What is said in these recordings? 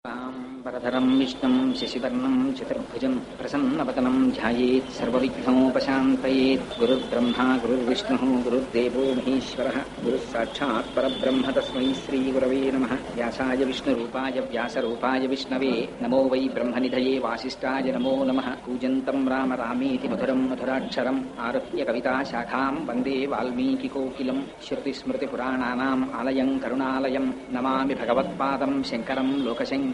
వరదరం విష్ణుం శశివర్ణం చతుర్భుజం ప్రసన్నవదనం ధ్యాయేత్ సర్వవిఘ్నోపశాంతయేత్. గురుర్బ్రహ్మా గురుర్విష్ణుః గురుర్దేవో మహేశ్వరః గురుః సాక్షాత్ పరబ్రహ్మ తస్మై శ్రీ గురవే నమః. వ్యాసాయ విష్ణురూపాయ వ్యాసరూపాయ విష్ణవే నమో వై బ్రహ్మనిధయే వాసిష్ఠాయ నమో నమః. కూజంతం రామ రామేతి మధురం మధురాక్షరం ఆరుహ్య కవితాశాఖాం వందే వాల్మీకికోకిలం. శృతిస్మృతిపురాణానాం ఆలయం కరుణాలయం నమామి భగవత్పాదం శంకరం లోకశంకరం.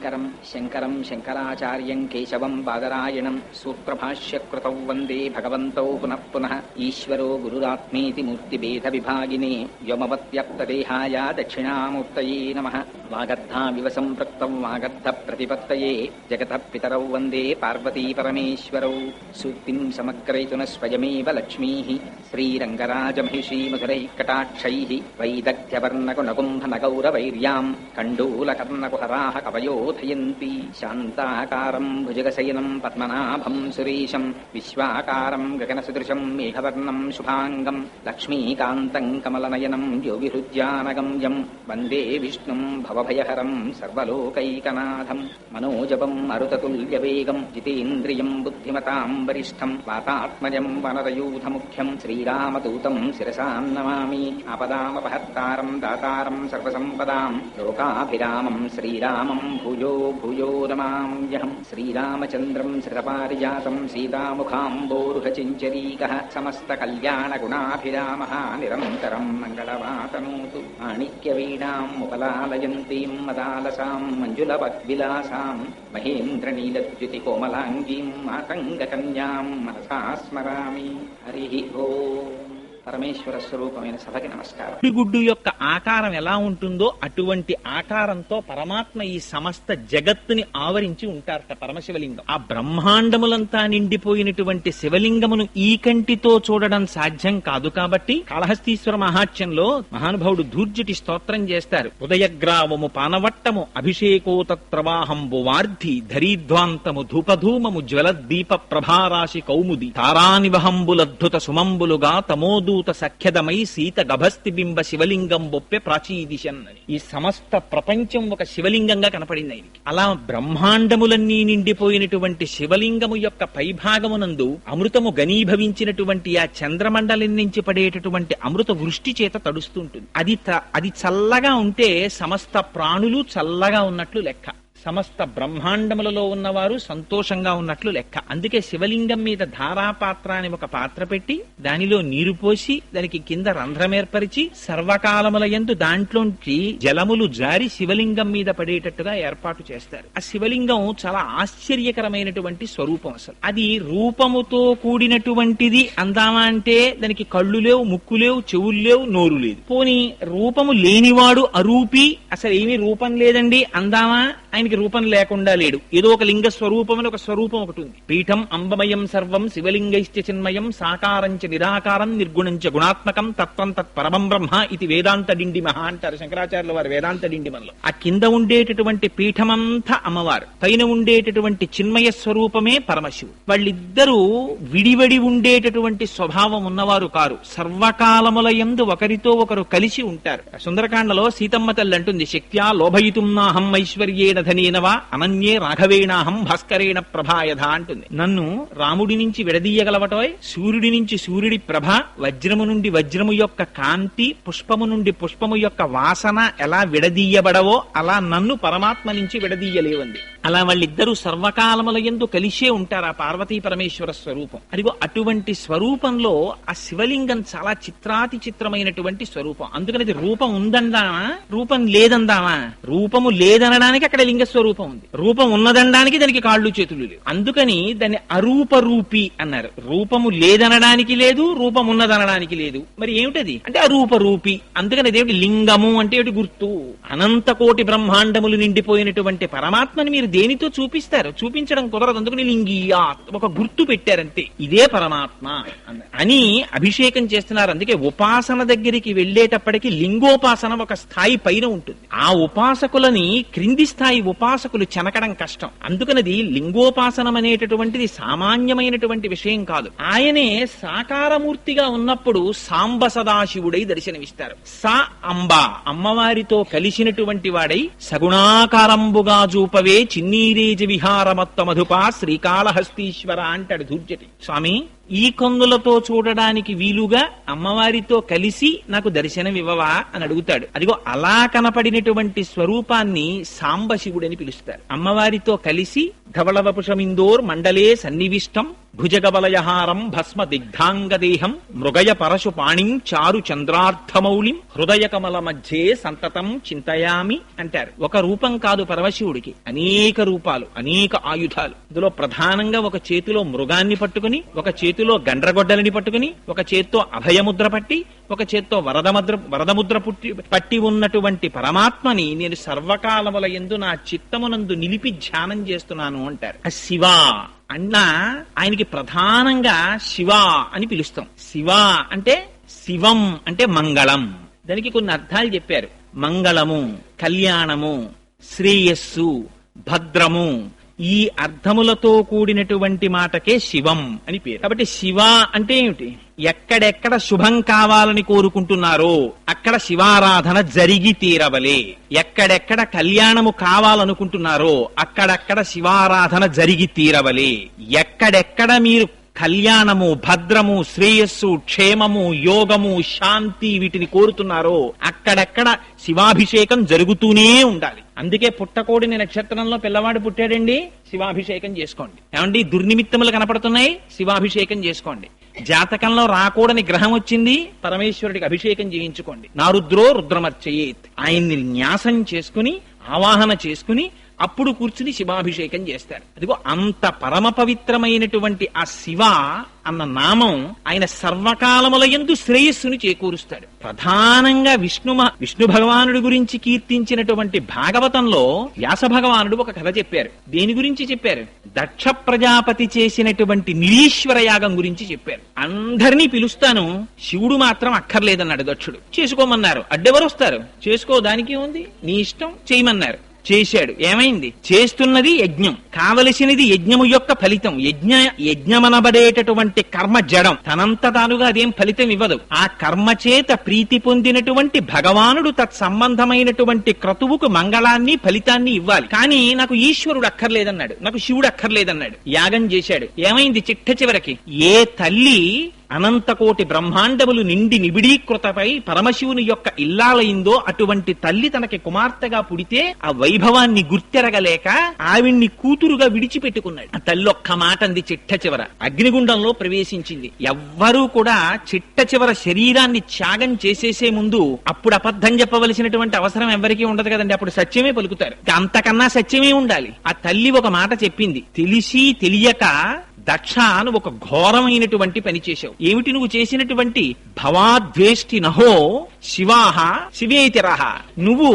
శంకరం శంకరాచార్యం కేశవం బాదరాయణం సూత్రభాష్యకృతౌ వందే భగవంతౌ పునః పునః. ఈశ్వరో గురురాత్మేతి మూర్తిభేద విభాగినే వ్యోమవత్వ్యక్తదేహాయ దక్షిణామూర్తయే నమః. వాగర్ధావివ సంపృక్తౌ వాగర్ధ ప్రతిపత్తయే జగతః పితరౌ వందే పార్వతీ పరమేశ్వరౌ. సూక్తిం సమగ్రయతున స్వయమేవ లక్ష్మీః శ్రీరంగరాజమహిషీ మధురైః కటాక్షైః వైదగ్ధ్యవర్ణకునకుంభనగౌరవైర్యాం కండూలకర్ణకుహరాः కవయోధయంతి. శాంతాకారం భుజగశయనం పద్మనాభం సురేశం విశ్వాకారం గగనసదృశం మేఘవర్ణం శుభాంగం లక్ష్మీకాంతం కమలనయనం యోగిహృద్యానగమ్యం వందే విష్ణుం భవభయహరం సర్వలోకైకనాథం. మనోజపం మరుతతుల్యవేగం జితేంద్రియం బుద్ధిమతాం వరిష్టం వాతాత్మజం వనరయూథముఖ్యం శ్రీరామదూతం శిరసాం నమామి. ఆపదామపహర్తారం దాతారం సర్వసంపదాం లోకాభిరామం శ్రీరామం భూయో భూయో నమామ్యహం. శ్రీరామచంద్రం శ్రితపారిజాతం సీతాముఖాంబోరుహచించరీకః సమస్తకల్యాణగుణాభిరామः నిరంతరం మంగళవాతనోతు. మాణిక్యవీణాం ఉపలాలయంతీం మదాలసాం మంజులవద్విలాసాం మహేంద్రనీలద్యుతికోమలాంగీం మాతంగకన్యాం మనసా స్మరామి. హరి ఓం. పరమేశ్వర స్వరూపమైన సభకి నమస్కారం. గుడ్డు యొక్క ఆకారం ఎలా ఉంటుందో అటువంటి ఆకారంతో పరమాత్మ ఈ సమస్త జగత్తుని ఆవరించి ఉంటారట పరమశివలింగం. ఆ బ్రహ్మాండములంతా నిండిపోయినటువంటి శివలింగమును ఈ కంటితో చూడడం సాధ్యం కాదు కాబట్టి కాళహస్తీశ్వర మహాత్మ్యంలో మహానుభావుడు ధూర్జటి స్తోత్రం చేస్తారు. హృదయగ్రావము పానవట్టము అభిషేకోతత్రవాహంబు వార్ధి ధరీధ్వాంతము ధూపధూమము జ్వలద్దీప ప్రభారాశి కౌముది తారానివహంబులద్భుత సుమంబులుగా తమోదూత సఖ్యదమై సీత గభస్తి బింబ శివలింగం బొప్పె ప్రాచీదిశన్ అని. ఈ సమస్త ప్రపంచం ఒక శివలింగంగా కనపడింది ఆయనకి. అలా బ్రహ్మాండములన్నీ నిండిపోయినటువంటి శివలింగము యొక్క పైభాగమునందు అమృతము గనీభవించినటువంటి ఆ చంద్రమండలం నుంచి పడేటటువంటి అమృత వృష్టి చేత తడుస్తుంటుంది. అది చల్లగా ఉంటే సమస్త ప్రాణులు చల్లగా ఉన్నట్లు లెక్క. సమస్త బ్రహ్మాండములలో ఉన్నవారు సంతోషంగా ఉన్నట్లు లెక్క. అందుకే శివలింగం మీద ధారాపాత్ర అని ఒక పాత్ర పెట్టి దానిలో నీరు పోసి దానికి కింద రంధ్రమేర్పరిచి సర్వకాలముల యందు దాంట్లోంచి జలములు జారి శివలింగం మీద పడేటట్టుగా ఏర్పాటు చేస్తారు. ఆ శివలింగం చాలా ఆశ్చర్యకరమైనటువంటి స్వరూపం. అసలు అది రూపముతో కూడినటువంటిది అందామా అంటే దానికి కళ్ళు లేవు, ముక్కు లేవు, చెవులు లేవు, నోరు లేదు. పోని రూపము లేనివాడు అరూపి, అసలు ఏమీ రూపం లేదండి అందామా? ఆయనకి రూపం లేకుండా లేడు. ఏదో ఒక లింగ స్వరూపం అని ఒక స్వరూపం ఒకటి ఉంది. పీఠం అంబమయం సర్వం శివలింగైశ్చ చిన్మయం సాకారంచ నిరాకారం నిర్గుణంచ గుణాత్మకం తత్వం తత్పరమం బ్రహ్మ ఇది వేదాంత డిండిమహ అంటారు శంకరాచార్యుల వారు వేదాంత డిండిమలో. ఆ కింద ఉండేటటువంటి పీఠమంతా అమ్మవారు, పైన ఉండేటటువంటి చిన్మయ స్వరూపమే పరమశివుడు. వాళ్ళిద్దరూ విడివడి ఉండేటటువంటి స్వభావం ఉన్నవారు కారు. సర్వకాలముల యందు ఒకరితో ఒకరు కలిసి ఉంటారు. సుందరకాండలో సీతమ్మ తల్లి అంటుంది, శక్త్యా లోభయితుం నాహం ఐశ్వర్యేణ ధనేనవా అనన్యే రాఘవేణాహం భాస్కరేణ ప్రభాయధ అంటుంది. నన్ను రాముడి నుంచి విడదీయగలవటోయ్, సూర్యుడి నుంచి సూర్యుడి ప్రభ, వజ్రము నుండి వజ్రము యొక్క కాంతి, పుష్పము నుండి పుష్పము యొక్క వాసన ఎలా విడదీయబడవో అలా నన్ను పరమాత్మ నుంచి విడదీయలేవంది. అలా వాళ్ళిద్దరూ సర్వకాలముల యందు కలిసే ఉంటారు. ఆ పార్వతీ పరమేశ్వర స్వరూపం. అదిగో అటువంటి స్వరూపంలో ఆ శివలింగం చాలా చిత్రాతి చిత్రమైనటువంటి స్వరూపం. అందుకని అది రూపం ఉందందామా, రూపం లేదందామా? రూపము లేదనడానికి అక్కడ లింగ స్వరూపం ఉంది, రూపం ఉన్నదనడానికి దానికి కాళ్ళు చేతులు లేవు. అందుకని దాన్ని అరూపరూపి అన్నారు. రూపము లేదనడానికి లేదు, రూపం ఉన్నదనడానికి లేదు. మరి ఏమిటది అంటే అరూపరూపి. అందుకని అదేమిటి లింగము అంటే ఏమిటి గుర్తు? అనంత కోటి బ్రహ్మాండములు నిండిపోయినటువంటి పరమాత్మని మీరు దేనితో చూపిస్తారు? చూపించడం కుదరదు. అందుకని లింగియా ఒక గుర్తు పెట్టారంతే, ఇదే పరమాత్మ అని అభిషేకం చేస్తున్నారు. అందుకే ఉపాసన దగ్గరికి వెళ్లేటప్పటికి లింగోపాసన ఒక స్థాయి పైన ఉంటుంది. ఆ ఉపాసకులని క్రింది స్థాయి స్థాయి ఉపాసకులు చెనకడం కష్టం. అందుకనది లింగోపాసనం అనేటటువంటిది సామాన్యమైనటువంటి విషయం కాదు. ఆయనే సాకారమూర్తిగా ఉన్నప్పుడు సాంబ సదాశివుడై దర్శనమిస్తారు. సా అంబ అమ్మవారితో కలిసినటువంటి వాడై సగుణాకారంబుగా చూపవే చిన్నీరేజ విహారమత్త మధుపా శ్రీకాళహస్తీశ్వర అంటాడు ధూర్జటి స్వామి. ఈ కన్నులతో చూడడానికి వీలుగా అమ్మవారితో కలిసి నాకు దర్శనం ఇవ్వవా అని అడుగుతాడు. అదిగో అలా కనపడినటువంటి స్వరూపాన్ని సాంబశివుడని పిలుస్తారు. అమ్మవారితో కలిసి ధవళవపుషమిందోర్ మండలే సన్నివిష్టం భుజగబలయహారం భస్మ దిగ్ధాంగదేహం మృగయ పరశు పాణిం చారు చంద్రార్థమౌళిం హృదయ కమల మధ్యే సంతతం చింతయామి అంటారు. ఒక రూపం కాదు పరమశివుడికి, అనేక రూపాలు, అనేక ఆయుధాలు. ఇందులో ప్రధానంగా ఒక చేతిలో మృగాన్ని పట్టుకుని, ఒక చేతిలో గండ్రగొడ్డలని పట్టుకుని, ఒక చేత్తో అభయముద్ర పట్టి, ఒక చేత్తో వరదముద్ర పట్టి ఉన్నటువంటి పరమాత్మని నేను సర్వకాలముల యందు నా చిత్తమునందు నిలిపి ధ్యానం చేస్తున్నాను అంటారు. శివ అన్నా ఆయనకి ప్రధానంగా శివ అని పిలుస్తాం. శివ అంటే శివం అంటే మంగళం. దానికి కొన్ని అర్థాలు చెప్పారు. మంగళము, కళ్యాణము, శ్రేయస్సు, భద్రము, ఈ అర్థములతో కూడినటువంటి మాటకే శివం అని పేరు. కాబట్టి శివ అంటే ఏమిటి? ఎక్కడెక్కడ శుభం కావాలని కోరుకుంటున్నారో అక్కడ శివారాధన జరిగి తీరవలే. ఎక్కడెక్కడ కళ్యాణము కావాలనుకుంటున్నారో అక్కడక్కడ శివారాధన జరిగి తీరవలే. ఎక్కడెక్కడ మీరు కళ్యాణము, భద్రము, శ్రేయస్సు, క్షేమము, యోగము, శాంతి వీటిని కోరుతున్నారో అక్కడక్కడ శివాభిషేకం జరుగుతూనే ఉండాలి. అందుకే పుట్టకోడిని నక్షత్రంలో పిల్లవాడు పుట్టాడండి, శివాభిషేకం చేసుకోండి. ఏమండి దుర్నిమిత్తములు కనపడుతున్నాయి, శివాభిషేకం చేసుకోండి. జాతకంలో రాకూడని గ్రహం వచ్చింది, పరమేశ్వరుడికి అభిషేకం చేయించుకోండి. నారుద్రో రుద్రమర్చయేత్. ఆయన్ని న్యాసం చేసుకుని ఆవాహన చేసుకుని అప్పుడు కూర్చుని శివాభిషేకం చేస్తారు. అదిగో అంత పరమ పవిత్రమైనటువంటి ఆ శివ అన్న నామం ఆయన సర్వకాలముల యందు శ్రేయస్సుని చేకూరుస్తాడు. ప్రధానంగా విష్ణు భగవానుడి గురించి కీర్తించినటువంటి భాగవతంలో వ్యాస భగవానుడు ఒక కథ చెప్పారు. దేని గురించి చెప్పారు? దక్ష ప్రజాపతి చేసినటువంటి నిరీశ్వర యాగం గురించి చెప్పారు. అందరినీ పిలుస్తాను, శివుడు మాత్రం అక్కర్లేదన్నాడు దక్షుడు. చేసుకోమన్నారు. అడ్డెవరు వస్తారు? చేసుకో, దానికి ఉంది, నీ ఇష్టం, చేయమన్నారు. చేశాడు. ఏమైంది? చేస్తున్నది యజ్ఞం, కావలసినది యజ్ఞము యొక్క ఫలితం. యజ్ఞమనబడేటటువంటి కర్మ జడం, తనంత తానుగా అదేం ఫలితం ఇవ్వదు. ఆ కర్మ చేత ప్రీతి పొందినటువంటి భగవానుడు తత్సంబంధమైనటువంటి క్రతువుకు మంగళాన్ని ఫలితాన్ని ఇవ్వాలి. కానీ నాకు ఈశ్వరుడు అక్కర్లేదన్నాడు, నాకు శివుడు అక్కర్లేదన్నాడు. యాగం చేశాడు. ఏమైంది? చిట్ట చివరికి ఏ తల్లి అనంతకోటి బ్రహ్మాండములు నిండి నిబిడీకృతపై పరమశివుని యొక్క ఇల్లాలయిందో అటువంటి తల్లి తనకి కుమార్తెగా పుడితే ఆ వైభవాన్ని గుర్తెరగలేక ఆవిడ్ని కూతురుగా విడిచిపెట్టుకున్నాడు. ఆ తల్లి ఒక్క మాట అంది చిట్ట చివర, అగ్నిగుండంలో ప్రవేశించింది. ఎవ్వరూ కూడా చిట్ట చివర శరీరాన్ని త్యాగం చేసేసే ముందు అప్పుడు అబద్ధం చెప్పవలసినటువంటి అవసరం ఎవరికీ ఉండదు కదండి. అప్పుడు సత్యమే పలుకుతారు. అంతకన్నా సత్యమే ఉండాలి. ఆ తల్లి ఒక మాట చెప్పింది, తెలిసి తెలియక దక్ష అని ఒక ఘోరమైనటువంటి పని చేశావు. ఏమిటి నువ్వు చేసినటువంటి? భవాద్వేష్టి నహో శివాహ శివేతిరహ. నువ్వు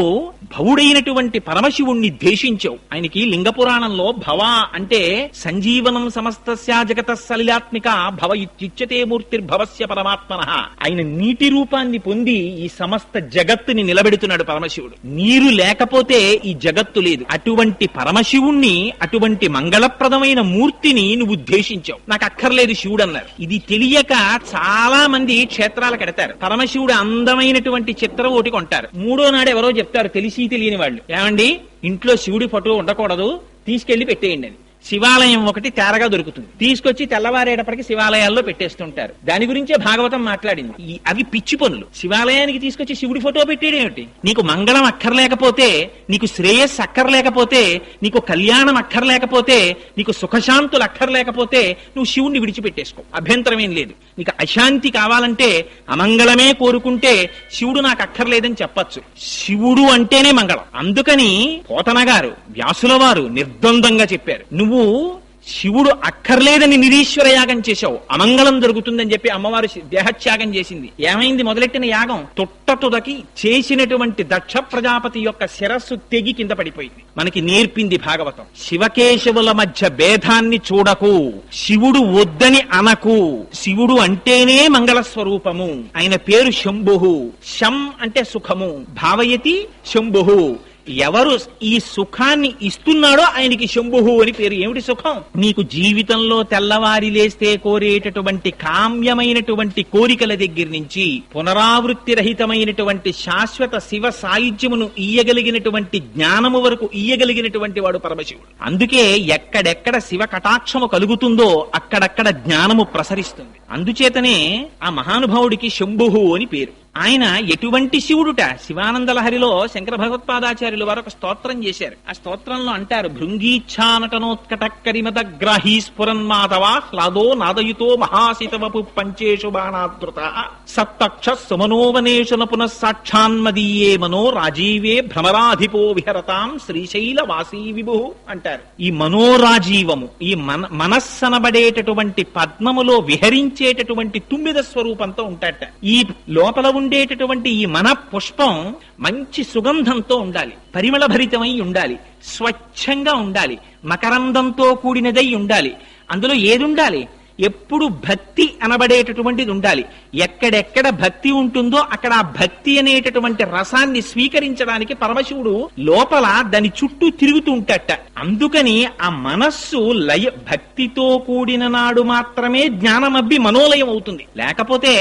భవుడైనటువంటి పరమశివుణ్ణి ద్వేషించావు. ఆయనకి లింగ పురాణంలో భవ అంటే సంజీవనం సమస్తస్య జగత సలిలాత్మిక భవ ఇత్యుచ్యతే మూర్తిర్భవస్య పరమాత్మనః. ఆయన నీటి రూపాన్ని పొంది ఈ సమస్త జగత్తుని నిలబెడుతున్నాడు పరమశివుడు. నీరు లేకపోతే ఈ జగత్తు లేదు. అటువంటి పరమశివుణ్ణి, అటువంటి మంగళప్రదమైన మూర్తిని నువ్వు ద్వేషించావు. నాకు అక్కర్లేదు శివుడు అన్నారు. ఇది తెలియక చాలా మంది క్షేత్రాలకు ఎడతారు. పరమశివుడు అందమైనటువంటి చిత్రం ఒకటి కొంటారు. మూడో నాడు ఎవరో చెప్తారు, తెలిసి తెలియని వాళ్ళు, ఏమండి ఇంట్లో శివుడి ఫోటో ఉండకూడదు, తీసుకెళ్లి పెట్టేయండి అని. శివాలయం ఒకటి తేరగా దొరుకుతుంది, తీసుకొచ్చి తెల్లవారేటప్పటికి శివాలయాల్లో పెట్టేస్తుంటారు. దాని గురించే భాగవతం మాట్లాడింది. అవి పిచ్చి పనులు. శివాలయానికి తీసుకొచ్చి శివుడి ఫోటో పెట్టేయడేమిటి? నీకు మంగళం అక్కర్లేకపోతే, నీకు శ్రేయస్సు అక్కర్లేకపోతే, నీకు కళ్యాణం అక్కర్లేకపోతే, నీకు సుఖశాంతులు అక్కర్లేకపోతే నువ్వు శివుణ్ణి విడిచిపెట్టేసుకో, అభ్యంతరం ఏం లేదు. నీకు అశాంతి కావాలంటే, అమంగళమే కోరుకుంటే శివుడు నాకు అక్కర్లేదని చెప్పచ్చు. శివుడు అంటేనే మంగళం. అందుకని పోతన గారు, వ్యాసుల వారు నిర్ద్వందంగా చెప్పారు, నువ్వు శివుడు అక్కర్లేదని నిరీశ్వర యాగం చేశావు, అమంగళం జరుగుతుందని చెప్పి అమ్మవారు దేహత్యాగం చేసింది. ఏమైంది? మొదలెట్టిన యాగం తొట్టతుదకి చేసినటువంటి దక్ష ప్రజాపతి యొక్క శిరస్సు తెగి కింద పడిపోయింది. మనకి నేర్పింది భాగవతం. శివకేశవుల మధ్య భేదాన్ని చూడకు, శివుడు వద్దని అనకు. శివుడు అంటేనే మంగళ స్వరూపము. ఆయన పేరు శంభుః. శం అంటే సుఖము, భావయతి శంభుః. ఎవరు ఈ సుఖాన్ని ఇస్తున్నాడో ఆయనకి శంభుహు అని పేరు. ఏమిటి సుఖం? నీకు జీవితంలో తెల్లవారి లేస్తే కోరేటటువంటి కామ్యమైనటువంటి కోరికల దగ్గర నుంచి పునరావృత్తి రహితమైనటువంటి శాశ్వత శివ సాయుధ్యమును ఇయ్యగలిగినటువంటి జ్ఞానము వరకు ఇయ్యగలిగినటువంటి వాడు పరమశివుడు. అందుకే ఎక్కడెక్కడ శివ కటాక్షము కలుగుతుందో అక్కడక్కడ జ్ఞానము ప్రసరిస్తుంది. అందుచేతనే ఆ మహానుభావుడికి శంభుహు అని పేరు. ఆయన ఎటువంటి శివుడుట? శివానందలహరిలో శంకర భగవత్పాదాచార్యులు వారు ఒక స్తోత్రం చేశారు. ఆ స్తోత్రంలో అంటారు, భృంగీచ్ఛానటనోత్కటక్కరిమద గ్రాహీ స్ఫురన్మాధవా హ్లాదో నాదయుతో మహాసితవపు పంచేషు బాణాదృత సప్తక్ష సుమనోవనేషున పునఃసాక్షాన్మదీయే మనో రాజీవే భ్రమరాధిపో విహరతాం శ్రీశైల వాసీ విభు అంటారు. ఈ మనోరాజీవము, ఈ మనస్సనబడేటటువంటి పద్మములో విహరించేటటువంటి తుమ్మిద స్వరూపంతో ఉంటాట. ఈ లోపల ఉండేటటువంటి ఈ మన పుష్పం మంచి సుగంధంతో ఉండాలి, పరిమళ భరితమై ఉండాలి, స్వచ్ఛంగా ఉండాలి, మకరందంతో కూడినదై ఉండాలి. అందులో ఏది ఉండాలి? ఎప్పుడు భక్తి అనబడేటటువంటిది ఉండాలి. ఎక్కడెక్కడ భక్తి ఉంటుందో అక్కడ ఆ భక్తి అనేటటువంటి రసాన్ని స్వీకరించడానికి పరమశివుడు లోపల దాని చుట్టూ తిరుగుతూ ఉంటాట. అందుకని ఆ మనస్సు భక్తితో కూడిన నాడు మాత్రమే జ్ఞానమబ్బి మనోలయం అవుతుంది. లేకపోతే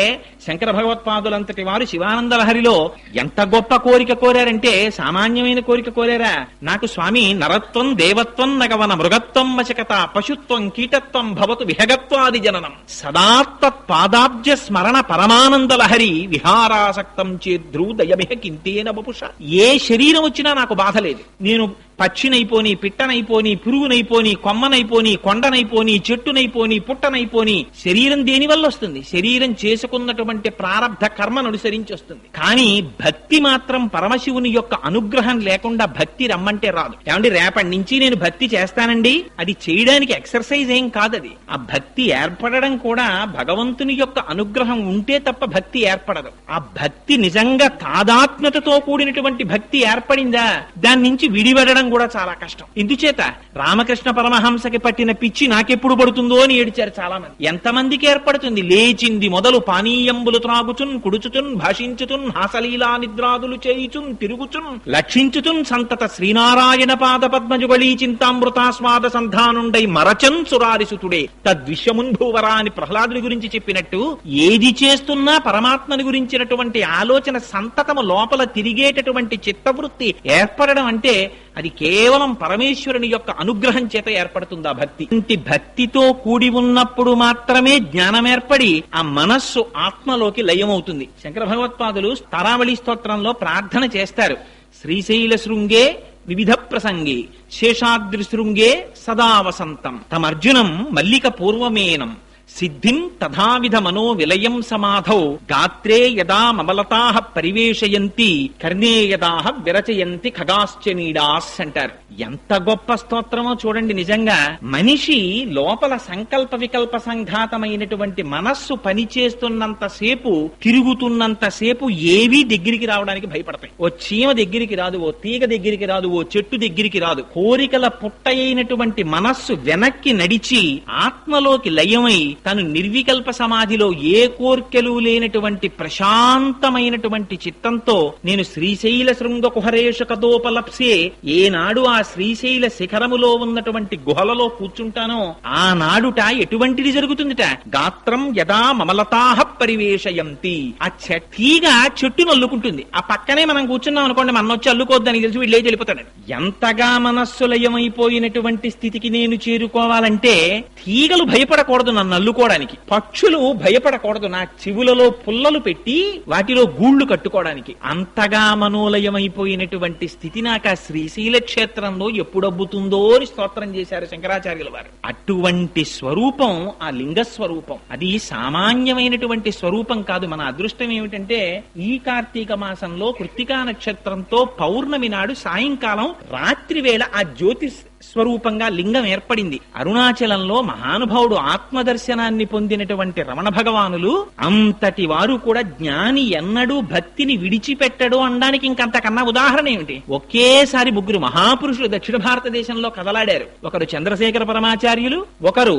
శంకర భగవత్పాదులంతటి వారు శివానందలహరిలో ఎంత గొప్ప కోరిక కోరారంటే సామాన్యమైన కోరిక కోరారా? నాకు స్వామి నరత్వం దేవత్వం నగవన మృగత్వం వశకత పశుత్వం కీటత్వం భవతు విహగత్వాది జననం సదాత్తత్ పాదాబ్జ స్మరణ పరమానందలహరి విహారాసక్తం చేద్రూ దయమిహ కింతేన బపుష. ఏ శరీరం వచ్చినా నాకు బాధ లేదు. నేను పక్షినైపోని, పిట్టనైపోని, పురుగునైపోని, కొమ్మనైపోని, కొండనైపోని, చెట్టునైపోని, పుట్టనైపోని. శరీరం దేని వల్ల వస్తుంది? శరీరం చేసుకున్నటువంటి ప్రారబ్ధ కర్మను అనుసరించి వస్తుంది. కానీ భక్తి మాత్రం పరమశివుని యొక్క అనుగ్రహం లేకుండా భక్తి రమ్మంటే రాదు. ఏమంటే రేపటి నుంచి నేను భక్తి చేస్తానండి, అది చేయడానికి ఎక్సర్సైజ్ ఏం కాదది. ఆ భక్తి ఏర్పడడం కూడా భగవంతుని యొక్క అనుగ్రహం ఉంటే తప్ప భక్తి ఏర్పడదు. ఆ భక్తి నిజంగా తాదాత్మ్యతతో కూడినటువంటి భక్తి ఏర్పడిందా, దాని నుంచి విడిపడడం కూడా చాలా కష్టం. ఇందుచేత రామకృష్ణ పరమహంసకి పట్టిన పిచ్చి నాకెప్పుడు పడుతుందో అని ఏడిచారు చాలా మంది. ఎంతమందికి ఏర్పడుతుంది? లేచింది మొదలు పానీయంబులు త్రాగుచున్, కుడుచుచున్, భాషించుచున్, హాసలీలా నిద్రాదులు చేయుచున్, తిరుగుచున్, లక్షించుచున్ సంతత శ్రీనారాయణ పాద పద్మజుగళీ చింతామృతాస్వాద సంధానుండై మరచన్ సురారిసుతుడే తద్విశ్వమున్ భూవరా అని ప్రహ్లాదుని గురించి చెప్పినట్టు ఏది చేస్తున్నా పరమాత్మని గురించినటువంటి ఆలోచన సంతతము లోపల తిరిగేటటువంటి చిత్తవృత్తి ఏర్పడడం అంటే అది కేవలం పరమేశ్వరుని యొక్క అనుగ్రహం చేత ఏర్పడుతుంది ఆ భక్తి. ఇంటి భక్తితో కూడి ఉన్నప్పుడు మాత్రమే జ్ఞానం ఏర్పడి ఆ మనస్సు ఆత్మలోకి లయమవుతుంది. శంకర భగవత్పాదులు తారావళి స్తోత్రంలో ప్రార్థన చేస్తారు. శ్రీశైల శృంగే వివిధ ప్రసంగే శేషాద్రి శృంగే సదా వసంతం తమర్జునం మల్లిక పూర్వమేనం సిద్ధిం తథావిధ మనో విలయం సమాధౌ గాత్రే యదా మమలతాః పరివేశయంతి కర్ణే యదాః విరచయంతి ఖగాశ్చనీడాస్ అంటారు. ఎంత గొప్ప స్తోత్రమో చూడండి. నిజంగా మనిషి లోపల సంకల్ప వికల్ప సంఘాతమైనటువంటి మనస్సు పనిచేస్తున్నంతసేపు, తిరుగుతున్నంతసేపు ఏవీ దగ్గరికి రావడానికి భయపడతాయి. ఓ చీమ దగ్గరికి రాదు, ఓ తీగ దగ్గరికి రాదు, ఓ చెట్టు దగ్గరికి రాదు. కోరికల పుట్ట అయినటువంటి మనస్సు వెనక్కి నడిచి ఆత్మలోకి లయమై తను నిర్వికల్ప సమాధిలో ఏ కోర్కెలు లేనటువంటి ప్రశాంతమైనటువంటి చిత్తంతో నేను శ్రీశైల శృంగ కుహరేష కదోపలప్సే, ఏనాడు ఆ శ్రీశైల శిఖరములో ఉన్నటువంటి గుహలలో కూర్చుంటానో ఆనాడుట ఎటువంటిది జరుగుతుందిట? గాత్రం యదా మమలతాః పరివేశయంతి. ఆ తీగ చెట్టును అల్లుకుంటుంది. ఆ పక్కనే మనం కూర్చున్నాం అనుకోండి, మన వచ్చి అల్లుకోద్దని తెలిసి వీళ్ళే వెళ్ళిపోతాడు. ఎంతగా మనస్సు లయమైపోయినటువంటి స్థితికి నేను చేరుకోవాలంటే తీగలు భయపడకూడదు నన్ను అల్లుకోవడానికి, పక్షులు భయపడకూడదు నా చెవులలో పుల్లలు పెట్టి వాటిలో గూళ్లు కట్టుకోవడానికి. అంతగా మనోలయమైపోయినటువంటి స్థితి నాకు ఆ శ్రీశైల క్షేత్రంలో ఎప్పుడబ్బుతుందో అని స్తోత్రం చేశారు శంకరాచార్యుల వారు. అటువంటి స్వరూపం ఆ లింగ స్వరూపం. అది సామాన్యమైనటువంటి స్వరూపం కాదు. మన అదృష్టం ఏమిటంటే ఈ కార్తీక మాసంలో కృత్తికా నక్షత్రంతో పౌర్ణమి నాడు సాయంకాలం రాత్రి వేళ ఆ జ్యోతి స్వరూపంగా లింగం ఏర్పడింది. అరుణాచలంలో మహానుభావుడు ఆత్మదర్శనాన్ని పొందినటువంటి రమణ భగవానులు అంతటి వారు కూడా జ్ఞాని ఎన్నడూ భక్తిని విడిచిపెట్టడు అనడానికి ఇంకంతకన్నా ఉదాహరణ ఏమిటి? ఒకేసారి ముగ్గురు మహాపురుషులు దక్షిణ భారతదేశంలో కదలాడారు. ఒకరు చంద్రశేఖర పరమాచార్యులు, ఒకరు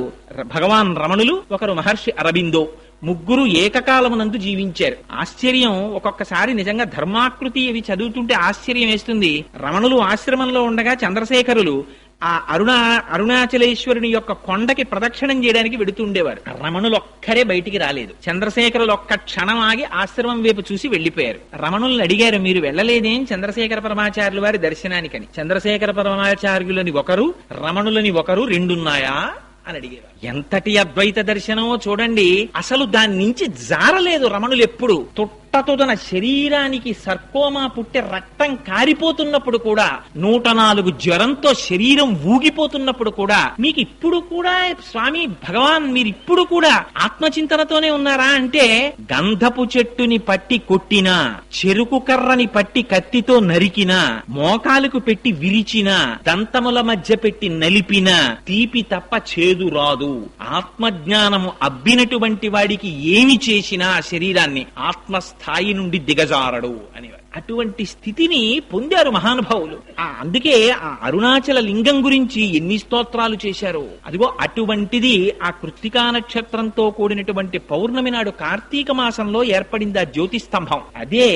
భగవాన్ రమణులు, ఒకరు మహర్షి అరబిందో. ముగ్గురు ఏకకాలమునందు జీవించారు. ఆశ్చర్యం, ఒక్కొక్కసారి నిజంగా ధర్మాకృతి అవి చదువుతుంటే ఆశ్చర్యం వేస్తుంది. రమణులు ఆశ్రమంలో ఉండగా చంద్రశేఖరులు ఆ అరుణాచలేశ్వరుని యొక్క కొండకి ప్రదక్షిణం చేయడానికి వెడుతుండేవారు. రమణులు ఒక్కరే బయటికి రాలేదు. చంద్రశేఖరులు ఒక్క క్షణం ఆగి ఆశ్రమం వైపు చూసి వెళ్లిపోయారు. రమణుల్ని అడిగారు, మీరు వెళ్ళలేదేం చంద్రశేఖర పరమాచార్యుల వారి దర్శనానికని. చంద్రశేఖర పరమాచార్యులని ఒకరు, రమణులని ఒకరు, రెండున్నాయా అని అడిగేవారు. ఎంతటి అద్వైత దర్శనమో చూడండి. అసలు దాని నుంచి జారలేదు రమణులు ఎప్పుడు. తన శరీరానికి సర్కోమా పుట్టి రక్తం కారిపోతున్నప్పుడు కూడా, 104 జ్వరంతో శరీరం ఊగిపోతున్నప్పుడు కూడా, మీకు ఇప్పుడు కూడా స్వామి భగవాన్ మీరు ఇప్పుడు కూడా ఆత్మచింతనతోనే ఉన్నారా అంటే, గంధపు చెట్టుని పట్టి కొట్టినా, చెరుకు కర్రని పట్టి కత్తితో నరికినా, మోకాలకు పెట్టి విరిచినా, దంతముల మధ్య పెట్టి నలిపినా తీపి తప్ప చేదు రాదు. ఆత్మజ్ఞానము అబ్బినటువంటి వాడికి ఏమి చేసినా శరీరాన్ని ఆత్మస్థాయి నుండి దిగజారడు అని. అటువంటి స్థితిని పొందారు మహానుభావులు. అందుకే ఆ అరుణాచల లింగం గురించి ఎన్ని స్తోత్రాలు చేశారు. అదిగో అటువంటిది ఆ కృత్తికా నక్షత్రంతో కూడినటువంటి పౌర్ణమి నాడు కార్తీక మాసంలో ఏర్పడింది ఆ జ్యోతిస్తంభం. అదే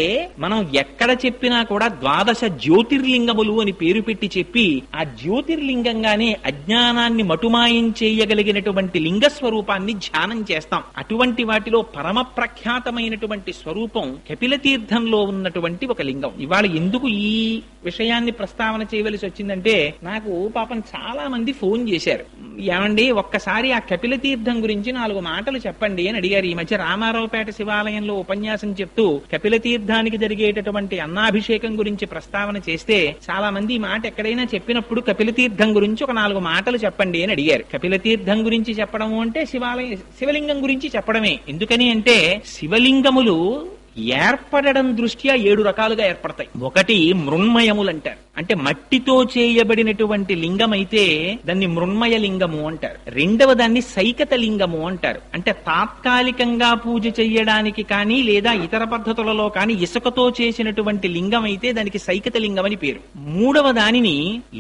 మనం ఎక్కడ చెప్పినా కూడా 12 జ్యోతిర్లింగములు అని పేరు పెట్టి చెప్పి, ఆ జ్యోతిర్లింగంగానే అజ్ఞానాన్ని మటుమాయం చేయగలిగినటువంటి లింగ స్వరూపాన్ని ధ్యానం చేస్తాం. అటువంటి వాటిలో పరమ ప్రఖ్యాతమైనటువంటి స్వరూపం కపిల తీర్థంలో ఉన్నటువంటి ఒక లింగం. ఇవాళ ఎందుకు ఈ విషయాన్ని ప్రస్తావన చేయవలసి వచ్చిందంటే, నాకు పాపం చాలా మంది ఫోన్ చేశారు, ఏమండి ఒక్కసారి ఆ కపిల తీర్థం గురించి 4 మాటలు చెప్పండి అని అడిగారు. ఈ మధ్య రామారావుపేట శివాలయంలో ఉపన్యాసం చెప్తూ కపిల తీర్థానికి జరిగేటటువంటి అన్నాభిషేకం గురించి ప్రస్తావన చేస్తే, చాలా మంది ఈ మాట ఎక్కడైనా చెప్పినప్పుడు కపిల తీర్థం గురించి ఒక 4 మాటలు చెప్పండి అని అడిగారు. కపిల తీర్థం గురించి చెప్పడము అంటే శివలింగం గురించి చెప్పడమే. ఎందుకని అంటే, శివలింగములు ఏర్పడడం దృష్ట్యా 7 రకాలుగా ఏర్పడతాయి. ఒకటి మృణ్మయములు అంటారు, అంటే మట్టితో చేయబడినటువంటి లింగం అయితే దాన్ని మృణ్మయ లింగము అంటారు. రెండవ దాన్ని సైకత లింగము అంటారు, అంటే తాత్కాలికంగా పూజ చెయ్యడానికి కానీ లేదా ఇతర పద్ధతులలో కానీ ఇసుకతో చేసినటువంటి లింగం అయితే దానికి సైకత లింగం అని పేరు. మూడవ దానిని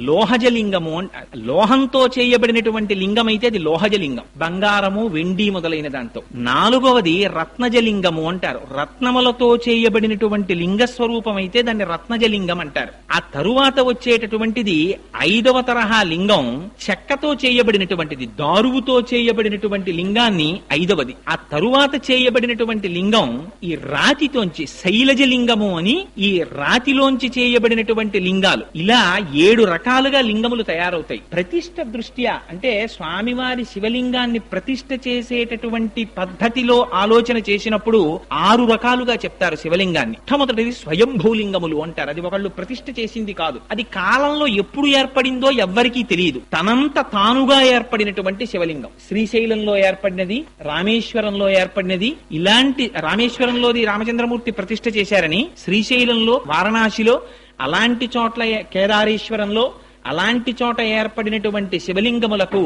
లోహజ లింగము అంటారు. లోహంతో చేయబడినటువంటి లింగం అయితే అది లోహజ లింగం, బంగారము వెండి మొదలైన దాంతో. నాలుగవది రత్నజ లింగము అంటారు. రత్నములతో చేయబడినటువంటి లింగ స్వరూపం అయితే దాన్ని రత్నజ లింగం అంటారు. ఆ తరువాత వచ్చేటటువంటిది 5వ తరహా లింగం చెక్కతో చేయబడినటువంటిది, దారువుతో చేయబడినటువంటి లింగాన్ని 5వది. ఆ తరువాత చేయబడినటువంటి లింగం ఈ రాతితోంచి శైలజ లింగము అని, ఈ రాతిలోంచి చేయబడినటువంటి లింగాలు. ఇలా 7 రకాలుగా లింగములు తయారవుతాయి. ప్రతిష్ఠ దృష్ట్యా అంటే స్వామివారి శివలింగాన్ని ప్రతిష్ఠ చేసేటటువంటి పద్ధతిలో ఆలోచన చేసినప్పుడు 6 రకాలుగా చెప్తారు శివలింగాన్ని. మొట్టమొదటిది స్వయంభూలింగములు అంటారు. అది ఒకళ్ళు ప్రతిష్ఠ చేసింది కాదు, అది కాలంలో ఎప్పుడు ఏర్పడిందో ఎవ్వరికీ తెలియదు. తనంత తానుగా ఏర్పడినటువంటి శివలింగం. శ్రీశైలంలో ఏర్పడినది, రామేశ్వరంలో ఏర్పడినది. ఇలాంటి రామేశ్వరంలోది రామచంద్రమూర్తి ప్రతిష్ఠ చేశారని, శ్రీశైలంలో వారణాసిలో అలాంటి చోట్ల, కేదారేశ్వరంలో అలాంటి చోట ఏర్పడినటువంటి శివలింగములకు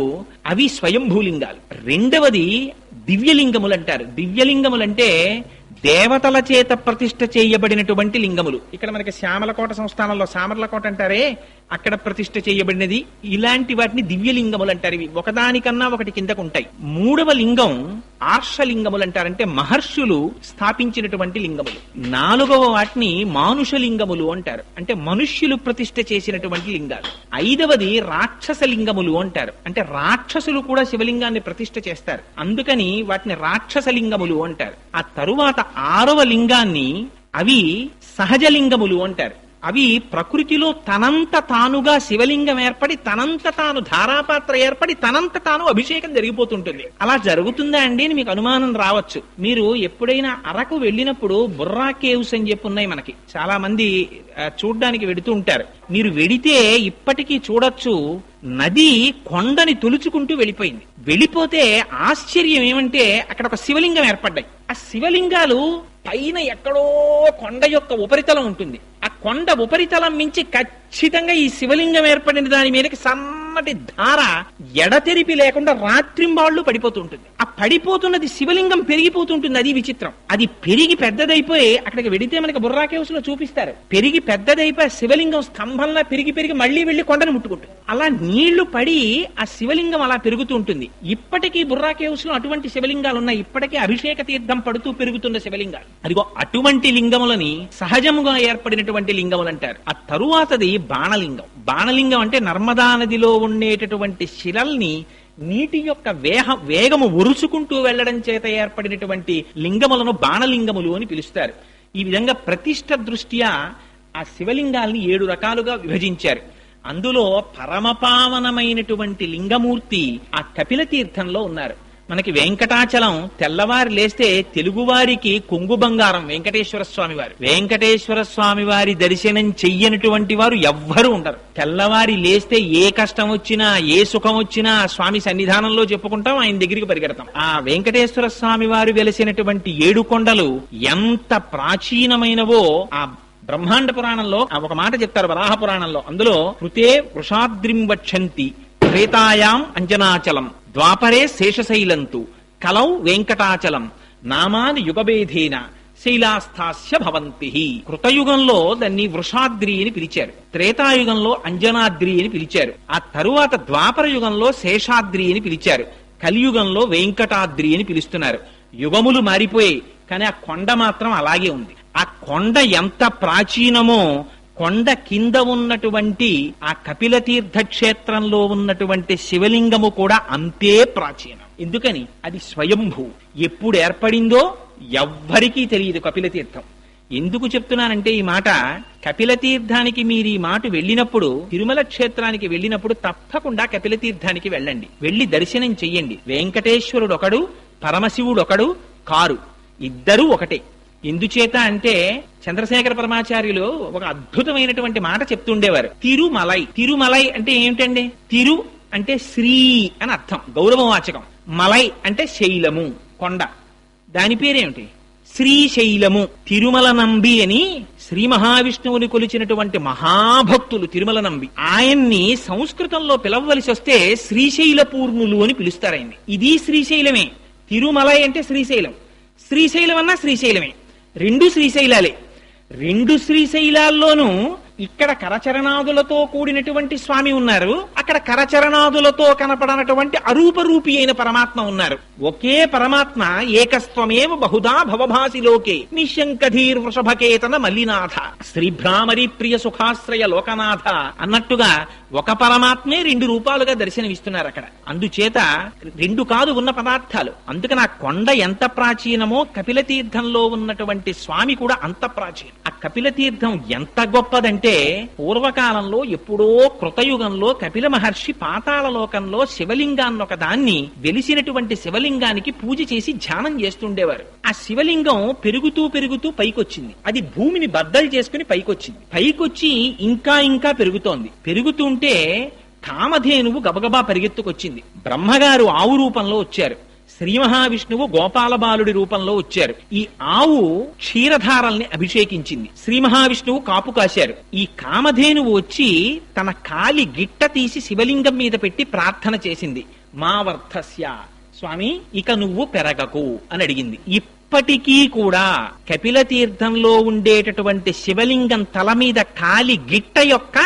అవి స్వయంభూలింగాలు. రెండవది దివ్యలింగములు అంటారు. దివ్యలింగములంటే దేవతల చేత ప్రతిష్ఠ చేయబడినటువంటి లింగములు. ఇక్కడ మనకి శ్యామలకోట సంస్థానంలో సామర్లకోట అంటారే, అక్కడ ప్రతిష్ఠ చేయబడినది. ఇలాంటి వాటిని దివ్యలింగములు అంటారు. ఇవి ఒకదానికన్నా ఒకటి కిందకు ఉంటాయి. మూడవ లింగం ఆర్షలింగములు అంటారంటే మహర్షులు స్థాపించినటువంటి లింగములు. నాలుగవ వాటిని మానుషలింగములు అంటారు, అంటే మనుష్యులు ప్రతిష్ఠ చేసినటువంటి లింగాలు. 5వది రాక్షస లింగములు అంటారు, అంటే రాక్షసులు కూడా శివలింగాన్ని ప్రతిష్ఠ చేస్తారు, అందుకని వాటిని రాక్షస లింగములు అంటారు. ఆ తరువాత 6వ లింగాన్ని అవి సహజలింగములు అంటారు. అవి ప్రకృతిలో తనంత తానుగా శివలింగం ఏర్పడి, తనంత తాను ధారాపాత్ర ఏర్పడి, తనంత తాను అభిషేకం జరిగిపోతుంటుంది. అలా జరుగుతుందా అండి అని మీకు అనుమానం రావచ్చు. మీరు ఎప్పుడైనా అరకు వెళ్ళినప్పుడు బుర్రా కేవ్స్ అని చెప్పి ఉన్నాయి మనకి, చాలా మంది చూడ్డానికి వెడుతూ ఉంటారు. మీరు వెడితే ఇప్పటికీ చూడొచ్చు, నది కొండని తొలుచుకుంటూ వెళ్ళిపోయింది. వెళ్ళిపోతే ఆశ్చర్యం ఏమంటే అక్కడ ఒక శివలింగం ఏర్పడ్డాయి. ఆ శివలింగాలు పైన ఎక్కడో కొండ యొక్క ఉపరితలం ఉంటుంది. ఆ కొండ ఉపరితలం మించి ఖచ్చితంగా ఈ శివలింగం ఏర్పడిన దాని మీదకి సన్నటి ధార ఎడతెరిపి లేకుండా రాత్రింబాళ్లు పడిపోతూ ఉంటుంది. ఆ పడిపోతున్నది శివలింగం పెరిగిపోతుంటుంది. అది విచిత్రం. అది పెరిగి పెద్దదైపోయి అక్కడికి వెడితే మనకి బుర్రా కేవ్స్ లో చూపిస్తారు. పెరిగి పెద్దదైపోయి శివలింగం స్తంభంలా పెరిగి పెరిగి మళ్లీ వెళ్లి కొండను ముట్టుకుంటుంది. అలా నీళ్లు పడి ఆ శివలింగం అలా పెరుగుతూ ఉంటుంది. ఇప్పటికీ బుర్రా కేవ్స్ లో అటువంటి శివలింగాలు ఉన్నాయి. ఇప్పటికీ అభిషేక తీర్థం పడుతూ పెరుగుతున్న శివలింగాలు. అదిగో అటువంటి లింగములని సహజముగా ఏర్పడినటువంటి లింగములు అంటారు. ఆ తరువాతది బాణలింగం. బాణలింగం అంటే నర్మదా నదిలో ఉండేటటువంటి శిలల్ని నీటి యొక్క వేగము ఉరుచుకుంటూ వెళ్లడం చేత ఏర్పడినటువంటి లింగములను బాణలింగములు అని పిలుస్తారు. ఈ విధంగా ప్రతిష్ఠ దృష్ట్యా ఆ శివలింగాల్ని 7 రకాలుగా విభజించారు. అందులో పరమపావనమైనటువంటి లింగమూర్తి ఆ కపిల తీర్థంలో ఉన్నారు. మనకి వెంకటాచలం తెల్లవారి లేస్తే తెలుగువారికి కొంగు బంగారం వెంకటేశ్వర స్వామి వారు. వెంకటేశ్వర స్వామి వారి దర్శనం చెయ్యనటువంటి వారు ఎవ్వరూ ఉండరు. తెల్లవారి లేస్తే ఏ కష్టం వచ్చినా ఏ సుఖం వచ్చినా స్వామి సన్నిధానంలో చెప్పుకుంటాం, ఆయన దగ్గరికి పరిగెడతాం. ఆ వెంకటేశ్వర స్వామి వారు వెలిసినటువంటి 7 కొండలు ఎంత ప్రాచీనమైనవో ఆ బ్రహ్మాండ పురాణంలో ఒక మాట చెప్తారు, వరాహ పురాణంలో. అందులో కృతే వృషాద్రిం వక్షంతి త్రేతాయాం అంజనాచలం ద్వాపరే శేషశైలంతు కలౌ వెంకటాచలం నామాని యుగభేదేన శైలాస్థాస్య భవంతి. కృతయుగంలో దాన్ని వృషాద్రి అని పిలిచారు, త్రేతాయుగంలో అంజనాద్రి అని పిలిచారు, ఆ తరువాత ద్వాపర యుగంలో శేషాద్రి అని పిలిచారు, కలియుగంలో వెంకటాద్రి అని పిలుస్తున్నారు. యుగములు మారిపోయాయి కానీ ఆ కొండ మాత్రం అలాగే ఉంది. ఆ కొండ ఎంత ప్రాచీనమో కొండ కింద ఉన్నటువంటి ఆ కపిల తీర్థ క్షేత్రంలో ఉన్నటువంటి శివలింగము కూడా అంతే ప్రాచీనం. ఎందుకని? అది స్వయంభూ. ఎప్పుడు ఏర్పడిందో ఎవ్వరికీ తెలియదు కపిల తీర్థం. ఎందుకు చెప్తున్నానంటే ఈ మాట, కపిల తీర్థానికి మీరు ఈ మాట వెళ్ళినప్పుడు, తిరుమల క్షేత్రానికి వెళ్ళినప్పుడు తప్పకుండా కపిల తీర్థానికి వెళ్ళండి. వెళ్లి దర్శనం చెయ్యండి. వెంకటేశ్వరుడు ఒకడు, పరమశివుడు ఒకడు కారు, ఇద్దరూ ఒకటే. ఎందుచేత అంటే చంద్రశేఖర పరమాచార్యులు ఒక అద్భుతమైనటువంటి మాట చెప్తుండేవారు. తిరుమలై. తిరుమలై అంటే ఏమిటండి? తిరు అంటే శ్రీ అని అర్థం, గౌరవవాచకం. మలై అంటే శైలము, కొండ. దాని పేరేమిటి? శ్రీశైలము. తిరుమల నంబి అని శ్రీ మహావిష్ణువుని కొలిచినటువంటి మహాభక్తులు తిరుమల నంబి. ఆయన్ని సంస్కృతంలో పిలవవలసి వస్తే శ్రీశైల పూర్ణులు అని పిలుస్తారు ఆయన్ని. ఇది శ్రీశైలమే. తిరుమలై అంటే శ్రీశైలం, శ్రీశైలం అన్నా శ్రీశైలమే. 2 శ్రీశైలాలే. 2 శ్రీశైలాల్లోనూ ఇక్కడ కరచరణాదులతో కూడినటువంటి స్వామి ఉన్నారు, అక్కడ కరచరణాదులతో కనపడనటువంటి అరూపరూపి అయిన పరమాత్మ ఉన్నారు. ఒకే పరమాత్మ ఏకస్త్వమేవ బహుదా భవభాసి లోకే నిశంకధీర్ వృషభకేతన మల్లినాథ శ్రీభ్రామరి ప్రియ సుఖాశ్రయ లోకనాథ అన్నట్టుగా ఒక పరమాత్మే 2 రూపాలుగా దర్శనమిస్తున్నారు అక్కడ. అందుచేత 2 కాదు ఉన్న పదార్థాలు. అందుకని ఆ కొండ ఎంత ప్రాచీనమో కపిల తీర్థంలో ఉన్నటువంటి స్వామి కూడా అంత ప్రాచీనం. ఆ కపిల తీర్థం ఎంత గొప్పదంటే పూర్వకాలంలో ఎప్పుడో కృతయుగంలో కపిల మహర్షి పాతాళ లోకంలో శివలింగాన్ని ఒక దాన్ని వెలిసినటువంటి శివలింగానికి పూజ చేసి ధ్యానం చేస్తుండేవారు. ఆ శివలింగం పెరుగుతూ పెరుగుతూ పైకొచ్చింది. అది భూమిని బద్దలు చేసుకుని పైకొచ్చింది. పైకొచ్చి ఇంకా ఇంకా పెరుగుతోంది. పెరుగుతుంటే కామధేనువు గబగబా పరిగెత్తుకొచ్చింది. బ్రహ్మగారు ఆవు రూపంలో వచ్చారు, శ్రీ మహావిష్ణువు గోపాల బాలుడి రూపంలో వచ్చారు. ఈ ఆవు క్షీరధారల్ని అభిషేకించింది, శ్రీ మహావిష్ణువు కాపు కాశారు. ఈ కామధేనువు వచ్చి తన కాలి గిట్ట తీసి శివలింగం మీద పెట్టి ప్రార్థన చేసింది. మా వర్ధస్య, స్వామి ఇక నువ్వు పెరగకు అని అడిగింది. ఇప్పటికీ కూడా కపిల తీర్థంలో ఉండేటటువంటి శివలింగం తల మీద కాలి గిట్ట యొక్క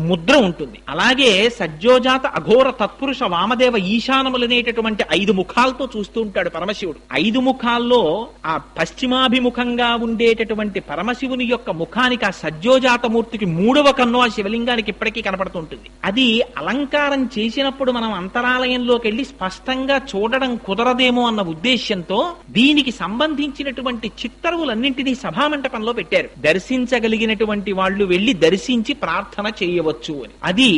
ముద్ర ఉంటుంది. అలాగే సజ్జోజాత అఘోర తత్పురుష వామదేవ ఈశానములనేటటువంటి 5 ముఖాలతో చూస్తూ ఉంటాడు పరమశివుడు. 5 ముఖాల్లో ఆ పశ్చిమాభిముఖంగా ఉండేటటువంటి పరమశివుని యొక్క ముఖానికి ఆ సజ్జోజాత మూర్తికి 3వ కన్ను ఆ శివలింగానికి ఇప్పటికీ కనపడుతుంటుంది. అది అలంకారం చేసినప్పుడు మనం అంతరాలయంలోకి వెళ్లి స్పష్టంగా చూడడం కుదరదేమో అన్న ఉద్దేశ్యంతో దీనికి సంబంధించినటువంటి చిత్తరువులన్నింటినీ సభామంటపంలో పెట్టారు. దర్శించగలిగినటువంటి వాళ్ళు వెళ్లి దర్శించి ప్రార్థన చేయవచ్చు అని. అది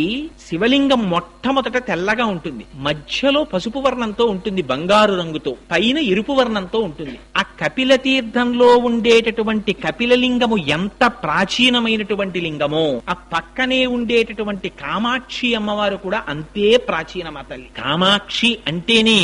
శివలింగం మొట్టమొదట తెల్లగా ఉంటుంది, మధ్యలో పసుపు వర్ణంతో ఉంటుంది, బంగారు రంగుతో, పైన ఎరుపు వర్ణంతో ఉంటుంది. ఆ కపిల తీర్థంలో ఉండేటటువంటి కపిలలింగము ఎంత ప్రాచీనమైనటువంటి లింగమో ఆ పక్కనే ఉండేటటువంటి కామాక్షి అమ్మవారు కూడా అంతే ప్రాచీనమా తల్లి. కామాక్షి అంటేనే,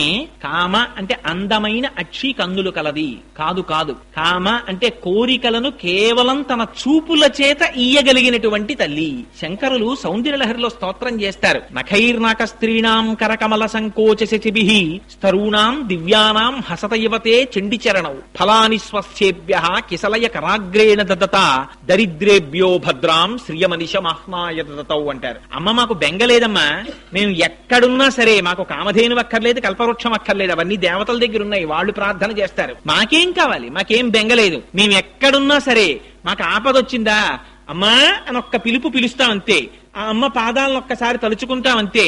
కామ అంటే అందమైన అక్షి కన్నులు కలది కాదు కాదు. కామ అంటే కోరికలను కేవలం తన చూపుల చేత ఇయ్యగలిగినటువంటి తల్లి. శంకర శంకరులు సౌందర్యలహరిలో స్తోత్రం చేస్తారు. నఖైర్నాక స్త్రీణాం కరకమల సంకోచ శచిభిః స్తరూణాం దివ్యానాం హసత యువతే చండిచరణౌ ఫలాని స్వస్యేభ్యః కిసలయ కరాగ్రేణ దదత దరిద్రేభ్యో భద్రాం శ్రియమనిశమాహ్నాయ దదతౌ అంటారు. అమ్మ మాకు బెంగలేదమ్మా, మేము ఎక్కడున్నా సరే మాకు కామధేను అక్కర్లేదు, కల్పవృక్షం అక్కర్లేదు, అవన్నీ దేవతల దగ్గర ఉన్నాయి, వాళ్ళు ప్రార్థన చేస్తారు. మాకేం కావాలి, మాకేం బెంగలేదు, మేము ఎక్కడున్నా సరే మాకు ఆపదొచ్చిందా అమ్మా అని ఒక్క పిలుపు పిలుస్తామంతే, ఆ అమ్మ పాదాలను ఒక్కసారి తలుచుకుంటామంతే.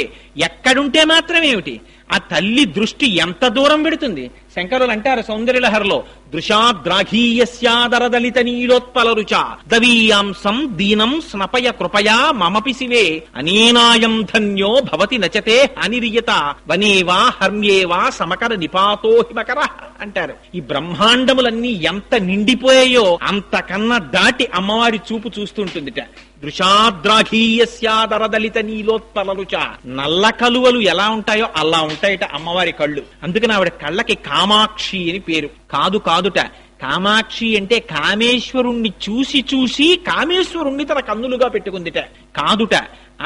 ఎక్కడుంటే మాత్రమేమిటి, ఆ తల్లి దృష్టి ఎంత దూరం పెడుతుంది. శంకరులు అంటారు సౌందర్యలహరిలో, దృశాద్రాఘీయస్యాదరదలిత నీలోత్పల రుచ దవీయాంసం దీనం స్నపయ కృపయా మమపి శివే అనేనాయం ధన్యో భవతి నచతే అనిరియత వనేవా హర్మ్యేవా సమకర నిపాతో హిమకర అంటారు. ఈ బ్రహ్మాండములన్నీ ఎంత నిండిపోయాయో అంతకన్నా దాటి అమ్మవారి చూపు చూస్తుంటుందిట. దృశాద్రాఘీయస్యాదరదలిత నీలోత్పల రుచ, నల్ల కలువలు ఎలా ఉంటాయో అలా ఉంటాయట అమ్మవారి కళ్ళు. అందుకని ఆవిడ కళ్ళకి కామాక్షి అని పేరు. కాదుట, కామాక్షి అంటే కామేశ్వరుణ్ణి చూసి చూసి కామేశ్వరుణ్ణి తన కన్నులుగా పెట్టుకుందిట. కాదుట,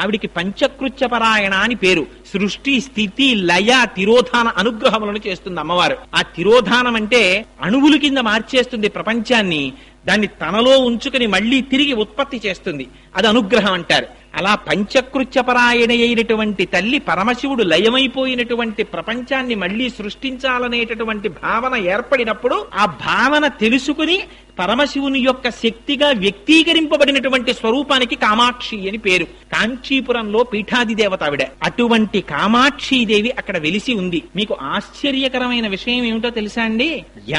ఆవిడికి పంచకృత్యపరాయణ అని పేరు. సృష్టి స్థితి లయ తిరోధాన అనుగ్రహములను చేస్తుంది అమ్మవారు. ఆ తిరోధానం అంటే అణువుల కింద మార్చేస్తుంది ప్రపంచాన్ని, దాన్ని తనలో ఉంచుకుని మళ్లీ తిరిగి ఉత్పత్తి చేస్తుంది, అది అనుగ్రహం అంటారు. అలా పంచకృత్యపరాయణ అయినటువంటి తల్లి పరమశివుడు లయమైపోయినటువంటి ప్రపంచాన్ని మళ్లీ సృష్టించాలనేటటువంటి భావన ఏర్పడినప్పుడు ఆ భావన తెలుసుకుని పరమశివుని యొక్క శక్తిగా వ్యక్తీకరింపబడినటువంటి స్వరూపానికి కామాక్షి అని పేరు. కాంచీపురంలో పీఠాది దేవత ఆవిడ. అటువంటి కామాక్షీదేవి అక్కడ వెలిసి ఉంది. మీకు ఆశ్చర్యకరమైన విషయం ఏమిటో తెలుసా అండి?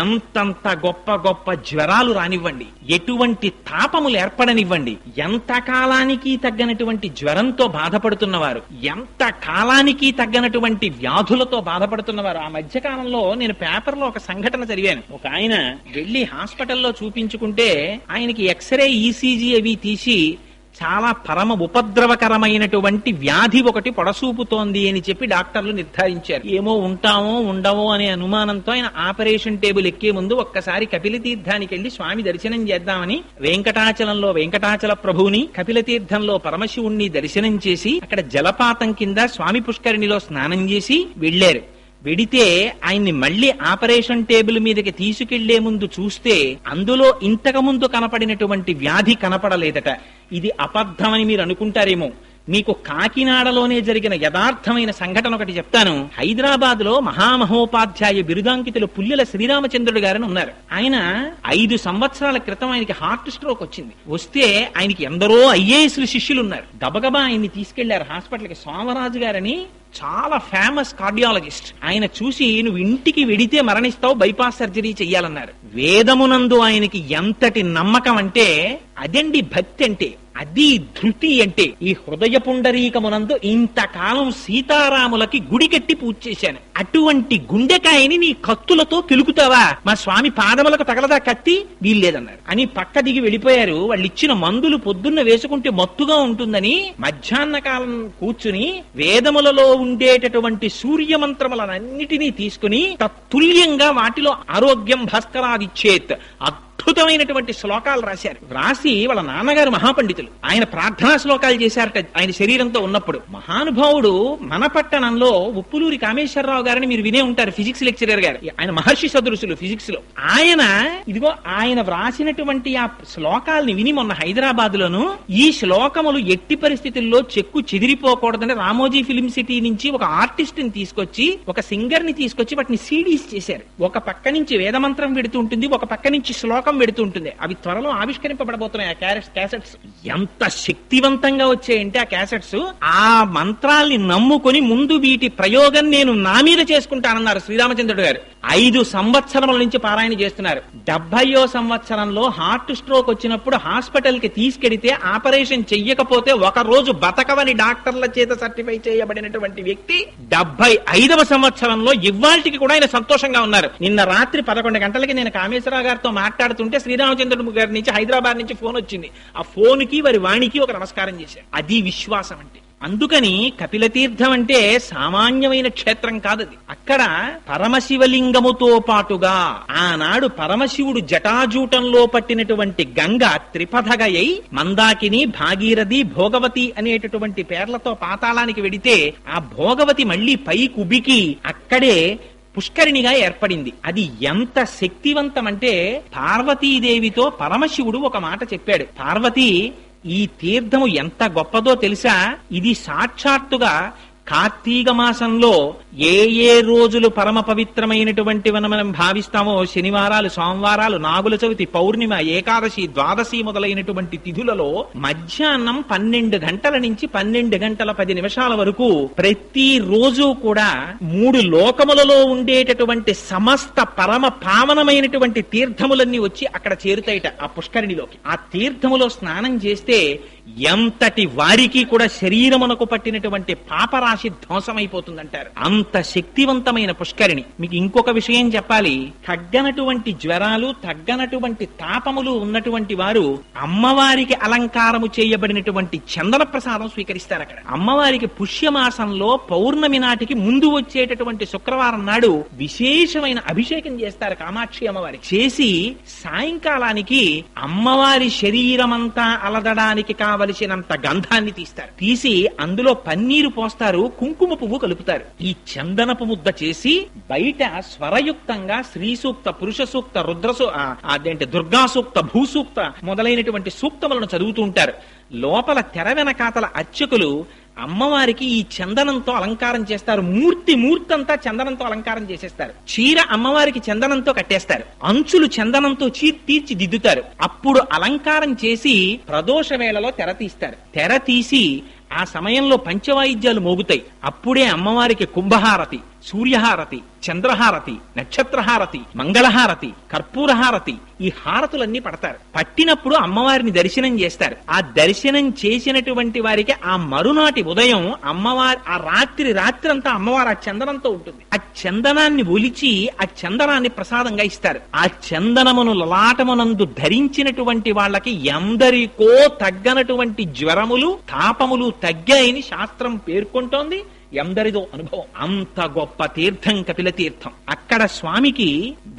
ఎంతంత గొప్ప గొప్ప జ్వరాలు రానివ్వండి, ఎటువంటి తాపములు ఏర్పడనివ్వండి, ఎంత కాలానికి తగ్గనటువంటి జ్వరంతో బాధపడుతున్నవారు, ఎంత కాలానికి తగ్గనటువంటి వ్యాధులతో బాధపడుతున్నవారు. ఆ మధ్య కాలంలో నేను పేపర్లో ఒక సంఘటన చదివాను. ఒక ఆయన వెళ్లి హాస్పిటల్లో చూపించుకుంటే ఆయనకి ఎక్స్రే ఈసీజీ అవి తీసి చాలా పరమ ఉపద్రవకరమైనటువంటి వ్యాధి ఒకటి పొడసూపుతోంది అని చెప్పి డాక్టర్లు నిర్ధారించారు. ఏమో ఉంటామో ఉండవో అనే అనుమానంతో ఆయన ఆపరేషన్ టేబుల్ ఎక్కే ముందు ఒక్కసారి కపిలతీర్థానికి వెళ్లి స్వామి దర్శనం చేద్దామని వెంకటాచలంలో వెంకటాచల ప్రభువుని, కపిలతీర్థంలో పరమశివుణ్ణి దర్శనం చేసి అక్కడ జలపాతం కింద స్వామి పుష్కరిణిలో స్నానం చేసి వెళ్లారు. వెడితే ఆయన్ని మళ్లీ ఆపరేషన్ టేబుల్ మీదకి తీసుకెళ్లే ముందు చూస్తే అందులో ఇంతకు ముందు కనపడినటువంటి వ్యాధి కనపడలేదట. ఇది అబద్ధమని మీరు అనుకుంటారేమో. మీకు కాకినాడలోనే జరిగిన యథార్థమైన సంఘటన ఒకటి చెప్తాను. హైదరాబాద్ లో మహామహోపాధ్యాయ బిరుదాంకితులు పుల్లెల శ్రీరామచంద్రుడు గారని ఉన్నారు. ఆయన 5 సంవత్సరాల క్రితం ఆయనకి హార్ట్ స్ట్రోక్ వచ్చింది. వస్తే ఆయనకి ఎందరో ఐఏఎస్ శిష్యులు ఉన్నారు. గబగబా ఆయన్ని తీసుకెళ్లారు హాస్పిటల్కి. సోమరాజు గారని చాలా ఫేమస్ కార్డియాలజిస్ట్. ఆయన చూసి నువ్వు ఇంటికి వెడితే మరణిస్తావు, బైపాస్ సర్జరీ చెయ్యాలన్నారు. వేదమునందు ఆయనకి ఎంతటి నమ్మకం అంటే అదండి భక్తి అంటే, అది ధృతి అంటే. ఈ హృదయ పుండరీకమునందు ఇంతకాలం సీతారాములకి గుడి కట్టి పూజ చేశాను, అటువంటి గుండెకాయని నీ కత్తులతో కెలుకుతావా? మా స్వామి పాదములకు తగలదా కత్తి? వీల్లేదన్నారు అని పక్క దిగి వెళ్ళిపోయారు. వాళ్ళు ఇచ్చిన మందులు పొద్దున్న వేసుకుంటే మత్తుగా ఉంటుందని మధ్యాహ్న కాలం కూర్చుని వేదములలో ఉండేటటువంటి సూర్యమంత్రములన్నిటినీ తీసుకుని తత్తుల్యంగా వాటిలో ఆరోగ్యం భాస్కరాదిచ్చేత్ అద్భుతమైనటువంటి శ్లోకాలు రాశారు. రాసి వాళ్ళ నాన్నగారు మహాపండితులు, ఆయన ప్రార్థనా శ్లోకాలు చేశారట ఆయన శరీరంతో ఉన్నప్పుడు. మహానుభావుడు మన పట్టణంలో ఉప్పులూరి కామేశ్వరరావు గారని మీరు వినే ఉంటారు, ఫిజిక్స్ లెక్చరర్ గారు. ఆయన మహర్షి సదృశులు ఫిజిక్స్ లో. ఆయన ఇదిగో ఆయన వ్రాసినటువంటి ఆ శ్లోకాలని విని మొన్న హైదరాబాద్ లోను ఈ శ్లోకములు ఎట్టి పరిస్థితుల్లో చెక్కు చెదిరిపోకూడదని రామోజీ ఫిలిం సిటీ నుంచి ఒక ఆర్టిస్ట్ ని తీసుకొచ్చి, ఒక సింగర్ ని తీసుకొచ్చి వాటిని సీడీస్ చేశారు. ఒక పక్క నుంచి వేదమంత్రం పెడుతూ ఉంటుంది, ఒక పక్క నుంచి శ్లోకం పెడుతూ ఉంటుంది. అవి త్వరలో ఆవిష్కరింపబడబోతున్నాయి. ఆ క్యాసెట్స్ ఎంత శక్తివంతంగా వచ్చాయంటే ఆ క్యాసెట్స్, ఆ మంత్రాల్ని నమ్ముకొని ముందు వీటి ప్రయోగం నేను నా మీద చేసుకుంటానన్నారు శ్రీరామచంద్రుడు గారు. 5 సంవత్సరముల నుంచి పారాయణ చేస్తున్నారు. 70వ సంవత్సరంలో హార్ట్ స్ట్రోక్ వచ్చినప్పుడు హాస్పిటల్ కి తీసుకెడితే ఆపరేషన్ చెయ్యకపోతే ఒక రోజు బతకవని డాక్టర్ల చేత సర్టిఫై చేయబడినటువంటి వ్యక్తి 75వ సంవత్సరంలో ఇవాళకి కూడా ఆయన సంతోషంగా ఉన్నారు. నిన్న రాత్రి 11 గంటలకి నేను కామేశ్వరరావు గారితో మాట్లాడుతుంటే శ్రీరామచంద్రుడు గారి నుంచి హైదరాబాద్ నుంచి ఫోన్ వచ్చింది. ఆ ఫోన్ కి వారి వాణికి ఒక నమస్కారం చేశారు. అది విశ్వాసం అంటే. అందుకని కపిలతీర్థం అంటే సామాన్యమైన క్షేత్రం కాదది. అక్కడ పరమశివలింగముతో పాటుగా ఆనాడు పరమశివుడు జటాజూటంలో పట్టినటువంటి గంగ త్రిపథగయై మందాకిని, భాగీరథి, భోగవతి అనేటటువంటి పేర్లతో పాతాళానికి వెడితే ఆ భోగవతి మళ్లీ పై కుబికి అక్కడే పుష్కరిణిగా ఏర్పడింది. అది ఎంత శక్తివంతమంటే పార్వతీదేవితో పరమశివుడు ఒక మాట చెప్పాడు. పార్వతి, ఈ తీర్థము ఎంత గొప్పదో తెలుసా? ఇది సాక్షాత్తుగా కార్తీక మాసంలో ఏ ఏ రోజులు పరమ పవిత్రమైనటువంటి మనం భావిస్తామో, శనివారాలు, సోమవారాలు, నాగుల చవితి, పౌర్ణిమ, ఏకాదశి, ద్వాదశి మొదలైనటువంటి తిథులలో మధ్యాహ్నం 12 గంటల నుంచి 12 గంటల 10 నిమిషాల వరకు ప్రతి రోజు కూడా 3 లోకములలో ఉండేటటువంటి సమస్త పరమ పావనమైనటువంటి తీర్థములన్నీ వచ్చి అక్కడ చేరుతాయిట ఆ పుష్కరిణిలోకి. ఆ తీర్థములో స్నానం చేస్తే ఎంతటి వారికి కూడా శరీరమునకు పట్టినటువంటి పాపరాశి ధ్వంసమైపోతుందంటారు. అంత శక్తివంతమైన పుష్కరిణి. మీకు ఇంకొక విషయం చెప్పాలి. తగ్గనటువంటి జ్వరాలు, తగ్గనటువంటి తాపములు ఉన్నటువంటి వారు అమ్మవారికి అలంకారము చేయబడినటువంటి చందన ప్రసాదం స్వీకరిస్తారు. అక్కడ అమ్మవారికి పుష్యమాసంలో పౌర్ణమి నాటికి ముందు వచ్చేటటువంటి శుక్రవారం నాడు విశేషమైన అభిషేకం చేస్తారు కామాక్షి అమ్మవారికి. చేసి సాయంకాలానికి అమ్మవారి శరీరమంతా అలదడానికి కావలసినంత గంధాన్ని తీస్తారు. తీసి అందులో పన్నీరు పోస్తారు, కుంకుమ పువ్వు కలుపుతారు. ఈ చందనపు ముద్ద చేసి బయట స్వరయుక్తంగా శ్రీ సూక్త, పురుష సూక్త, అదేంటి దుర్గా సూక్త, భూసూక్త మొదలైనటువంటి సూక్తములను చదువుతూ ఉంటారు. లోపల తెర వెనకాతల అర్చకులు అమ్మవారికి ఈ చందనంతో అలంకారం చేస్తారు. మూర్తంతా చందనంతో అలంకారం చేసేస్తారు. చీర అమ్మవారికి చందనంతో కట్టేస్తారు. అంచులు చందనంతో తీర్చిదిద్దుతారు. అప్పుడు అలంకారం చేసి ప్రదోష వేళలో తెర తీస్తారు. తెర తీసి ఆ సమయంలో పంచవాయిద్యాలు మోగుతాయి. అప్పుడే అమ్మవారికి కుంభహారతి, సూర్యహారతి, చంద్రహారతి, నక్షత్రహారతి, మంగళహారతి, కర్పూరహారతి, ఈ హారతులన్నీ పడతారు. పట్టినప్పుడు అమ్మవారిని దర్శనం చేస్తారు. ఆ దర్శనం చేసినటువంటి వారికి ఆ మరునాటి ఉదయం అమ్మవారి ఆ రాత్రి అంతా అమ్మవారు ఆ చందనంతో ఉంటుంది. ఆ చందనాన్ని ఒలిచి ఆ చందనాన్ని ప్రసాదంగా ఇస్తారు. ఆ చందనమును లలాటమునందు ధరించినటువంటి వాళ్ళకి ఎందరికో తగ్గనటువంటి జ్వరములు, తాపములు తగ్గాయని శాస్త్రం పేర్కొంటోంది. ఎందరిదో అనుభవం. అంత గొప్ప తీర్థం కపిల తీర్థం. అక్కడ స్వామికి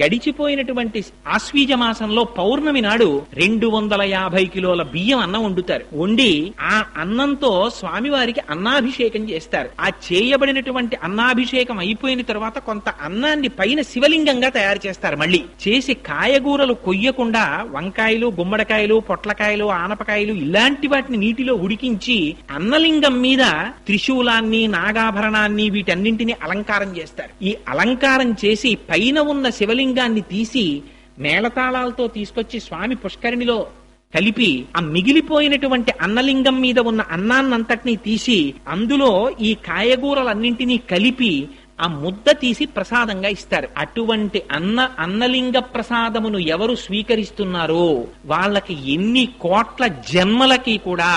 గడిచిపోయినటువంటి ఆశ్వీజ మాసంలో పౌర్ణమి నాడు 250 కిలోల బియ్యం అన్నం వండుతారు. వండి ఆ అన్నంతో స్వామివారికి అన్నాభిషేకం చేస్తారు. ఆ చేయబడినటువంటి అన్నాభిషేకం అయిపోయిన తర్వాత కొంత అన్నాన్ని పైన శివలింగంగా తయారు చేస్తారు. మళ్ళీ చేసి కాయగూరలు కొయ్యకుండా వంకాయలు, గుమ్మడికాయలు, పొట్లకాయలు, ఆనపకాయలు ఇలాంటి వాటిని నీటిలో ఉడికించి అన్నలింగం మీద త్రిశూలాన్ని, నాగాభరణాన్ని వీటన్నింటినీ అలంకారం చేస్తారు. ఈ అలంకారం చేసి పైన ఉన్న శివలింగాన్ని తీసి మేళతాళాలతో తీసుకొచ్చి స్వామి పుష్కరిణిలో కలిపి ఆ మిగిలిపోయినటువంటి అన్నలింగం మీద ఉన్న అన్నాన్నంతటినీ తీసి అందులో ఈ కాయగూరలన్నింటినీ కలిపి ఆ ముద్ద తీసి ప్రసాదంగా ఇస్తారు. అటువంటి అన్నలింగ ప్రసాదమును ఎవరు స్వీకరిస్తున్నారో వాళ్ళకి ఎన్ని కోట్ల జన్మలకి కూడా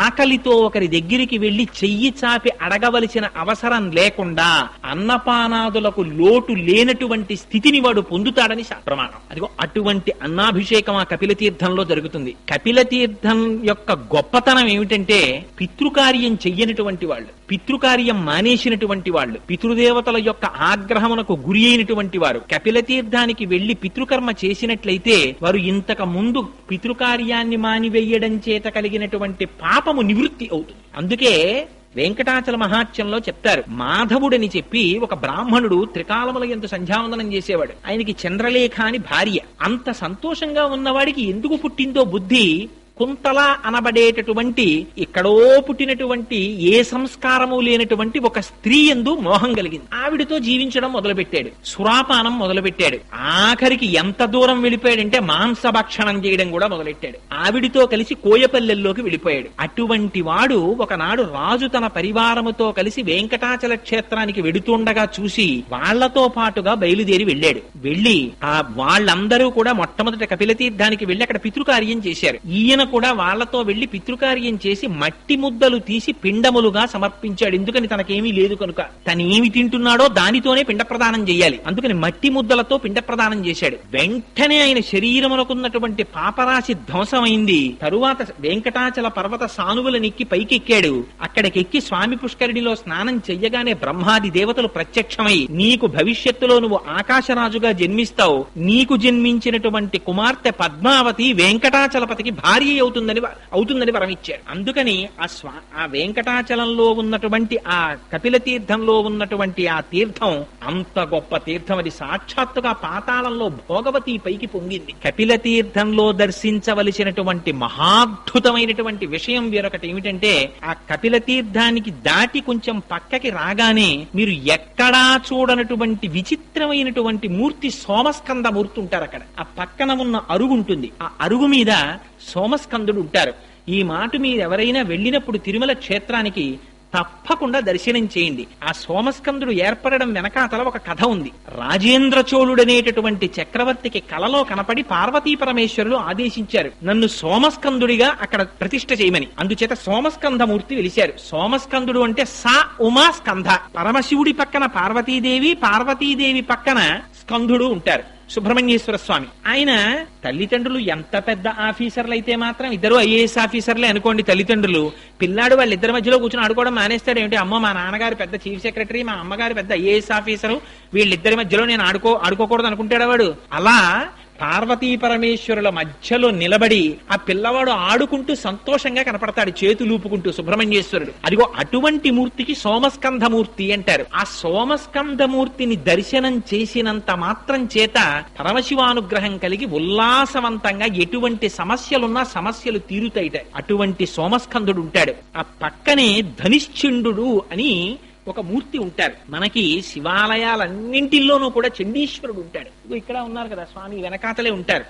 ఆకలితో ఒకరి దగ్గరికి వెళ్లి చెయ్యి చాపి అడగవలసిన అవసరం లేకుండా అన్నపానాదులకు లోటు లేనటువంటి స్థితిని వాడు పొందుతాడని ప్రమాణం. అదిగో అటువంటి అన్నాభిషేకం ఆ కపిల తీర్థంలో జరుగుతుంది. కపిల తీర్థం యొక్క గొప్పతనం ఏమిటంటే పితృకార్యం చెయ్యనటువంటి వాళ్ళు, పితృకార్యం మానేసినటువంటి వాళ్ళు, పితృదేవతల యొక్క ఆగ్రహమునకు గురి అయినటువంటి వారు కపిల తీర్థానికి వెళ్లి పితృకర్మ చేసినట్లయితే వారు ఇంతకు ముందు పితృకార్యాన్ని మానివేయడం చేత కలిగినటువంటి పాపము నివృత్తి అవుతుంది. అందుకే వెంకటాచల మహాత్యంలో చెప్తారు. మాధవుడని చెప్పి ఒక బ్రాహ్మణుడు త్రికాలముల యందు సంధ్యావందనం చేసేవాడు. ఆయనకి చంద్రలేఖ అని భార్య. అంత సంతోషంగా ఉన్నవాడికి ఎందుకు పుట్టిందో బుద్ధి కుంతల అనబడేటటువంటి ఎక్కడో పుట్టినటువంటి ఏ సంస్కారము లేనటువంటి ఒక స్త్రీ యందు మోహం కలిగింది. ఆవిడతో జీవించడం మొదలుపెట్టాడు. సురాపానం మొదలుపెట్టాడు. ఆఖరికి ఎంత దూరం వెళ్ళిపోయాడంటే మాంసభక్షణం చేయడం కూడా మొదలెట్టాడు. ఆవిడితో కలిసి కోయపల్లెల్లోకి వెళ్ళిపోయాడు. అటువంటి వాడు ఒకనాడు రాజు తన పరివారముతో కలిసి వెంకటాచల క్షేత్రానికి వెడుతుండగా చూసి వాళ్లతో పాటుగా బయలుదేరి వెళ్ళాడు. వెళ్లి వాళ్ళందరూ కూడా మొట్టమొదటి కపిల తీర్థానికి వెళ్లి అక్కడ పితృకార్యం చేశారు. ఈయన కూడా వాళ్లతో వెళ్లి పితృకార్యం చేసి మట్టి ముద్దలు తీసి పిండములుగా సమర్పించాడు. ఎందుకని తనకేమీ లేదు కనుక. తనేమి తింటున్నాడో దానితోనే పిండ ప్రదానం చేయాలి. అందుకని మట్టి ముద్దలతో పిండ ప్రదానం చేశాడు. వెంటనే ఆయన శరీరమునకున్నటువంటి పాపరాశి ధ్వంసమైంది. తరువాత వెంకటాచల పర్వత సానువులనెక్కి పైకెక్కాడు. అక్కడికెక్కి స్వామి పుష్కరిణిలో స్నానం చెయ్యగానే బ్రహ్మాది దేవతలు ప్రత్యక్షమై నీకు భవిష్యత్తులో నువ్వు ఆకాశరాజుగా జన్మిస్తావు, నీకు జన్మించినటువంటి కుమార్తె పద్మావతి వెంకటాచలపతికి భార్య అవుతుందని వరమిచ్చారు. అందుకని ఆ వెంకటాచలంలో ఉన్నటువంటి ఆ కపిల తీర్థంలో ఉన్నటువంటి ఆ తీర్థం అంత గొప్ప తీర్థం. అది సాక్షాత్తుగా పాతాళంలో భోగవతి పైకి పొంగింది. కపిల తీర్థంలో దర్శించవలసినటువంటి మహాద్భుతమైనటువంటి విషయం వేరొకటి ఏమిటంటే, ఆ కపిల తీర్థానికి దాటి కొంచెం పక్కకి రాగానే మీరు ఎక్కడా చూడనటువంటి విచిత్రమైనటువంటి మూర్తి సోమస్కంద మూర్తి ఉంటారు అక్కడ. ఆ పక్కన ఉన్న అరుగు ఉంటుంది. ఆ అరుగు మీద సోమస్కందుడు ఉంటారు. ఈ మాట మీరు ఎవరైనా వెళ్ళినప్పుడు తిరుమల క్షేత్రానికి తప్పకుండా దర్శనం చేయండి. ఆ సోమస్కందుడు ఏర్పడడం వెనకాతల ఒక కథ ఉంది. రాజేంద్ర చోళుడనేటటువంటి చక్రవర్తికి కలలో కనపడి పార్వతీ పరమేశ్వరులు ఆదేశించారు, నన్ను సోమస్కందుడిగా అక్కడ ప్రతిష్ఠ చేయమని. అందుచేత సోమస్కంధమూర్తి వెలిశారు. సోమస్కందుడు అంటే సా ఉమా స్కంధ. పరమశివుడి పక్కన పార్వతీదేవి, పార్వతీదేవి పక్కన స్కంధుడు ఉంటారు, సుబ్రహ్మణ్యేశ్వర స్వామి. ఆయన తల్లిదండ్రులు ఎంత పెద్ద ఆఫీసర్లు అయితే మాత్రం, ఇద్దరు ఐఏఎస్ ఆఫీసర్లే అనుకోండి తల్లిదండ్రులు, పిల్లాడు వాళ్ళిద్దరి మధ్యలో కూర్చొని ఆడుకోవడం మానేస్తాడు. ఏమిటి, అమ్మో మా నాన్నగారు పెద్ద చీఫ్ సెక్రటరీ, మా అమ్మగారు పెద్ద ఐఏఎస్ ఆఫీసరు, వీళ్ళిద్దరి మధ్యలో నేను ఆడుకోకూడదు అనుకుంటాడు వాడు. అలా పార్వతీ పరమేశ్వరుల మధ్యలో నిలబడి ఆ పిల్లవాడు ఆడుకుంటూ సంతోషంగా కనపడతాడు, చేతులూపుకుంటూ సుబ్రహ్మణ్యేశ్వరుడు. అదిగో అటువంటి మూర్తికి సోమస్కంధమూర్తి అంటారు. ఆ సోమస్కంధమూర్తిని దర్శనం చేసినంత మాత్రం చేత పరమశివానుగ్రహం కలిగి ఉల్లాసవంతంగా ఎటువంటి సమస్యలున్నా సమస్యలు తీరుతాయిట. అటువంటి సోమస్కంధుడు ఉంటాడు. ఆ పక్కనే ధనిశ్చండు అని ఒక మూర్తి ఉంటారు. మనకి శివాలయాలన్నింటిలోనూ కూడా చండీశ్వరుడు ఉంటాడు. ఇక్కడ ఉన్నారు కదా స్వామి, వెనకాతలే ఉంటారు.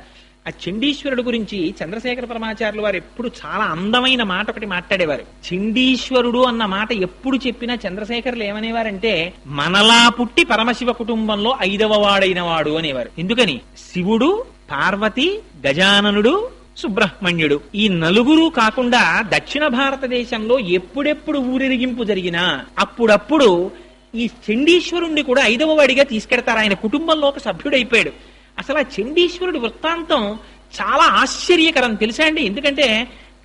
ఆ చండీశ్వరుడు గురించి చంద్రశేఖర పరమాచార్యులు వారు ఎప్పుడు చాలా అందమైన మాట ఒకటి మాట్లాడేవారు. చండీశ్వరుడు అన్న మాట ఎప్పుడు చెప్పినా చంద్రశేఖరులు ఏమనేవారంటే, మనలా పుట్టి పరమశివ కుటుంబంలో 5వ వాడైన వాడు అనేవారు. ఎందుకని, శివుడు, పార్వతి, గజాననుడు, సుబ్రహ్మణ్యుడు, ఈ నలుగురు కాకుండా దక్షిణ భారతదేశంలో ఎప్పుడెప్పుడు ఊరేగింపు జరిగినా అప్పుడప్పుడు ఈ చండీశ్వరుణ్ణి కూడా 5వ వాడిగా తీసుకెడతారు. ఆయన కుటుంబంలో ఒక సభ్యుడైపోయాడు. అసలు ఆ చండీశ్వరుడి వృత్తాంతం చాలా ఆశ్చర్యకరం తెలుసా అండి. ఎందుకంటే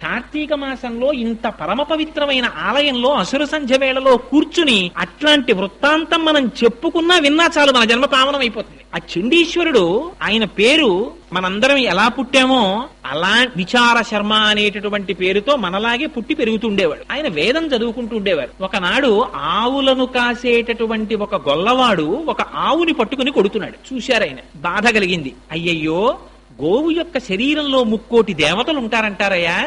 కార్తీక మాసంలో ఇంత పరమ పవిత్రమైన ఆలయంలో అసుర సంధ్య వేళలో కూర్చుని అట్లాంటి వృత్తాంతం మనం చెప్పుకున్నా విన్నా చాలు, మన జన్మ పావనం అయిపోతుంది. ఆ చండీశ్వరుడు, ఆయన పేరు మనందరం ఎలా పుట్టామో అలా విచార శర్మ అనేటటువంటి పేరుతో మనలాగే పుట్టి పెరుగుతుండేవాడు. ఆయన వేదం చదువుకుంటూ ఉండేవారు. ఒకనాడు ఆవులను కాసేటటువంటి ఒక గొల్లవాడు ఒక ఆవుని పట్టుకుని కొడుతున్నాడు. చూశారాయన, బాధ కలిగింది. అయ్యయ్యో, గోవు యొక్క శరీరంలో 3 కోటి దేవతలు ఉంటారంటారయ్యా,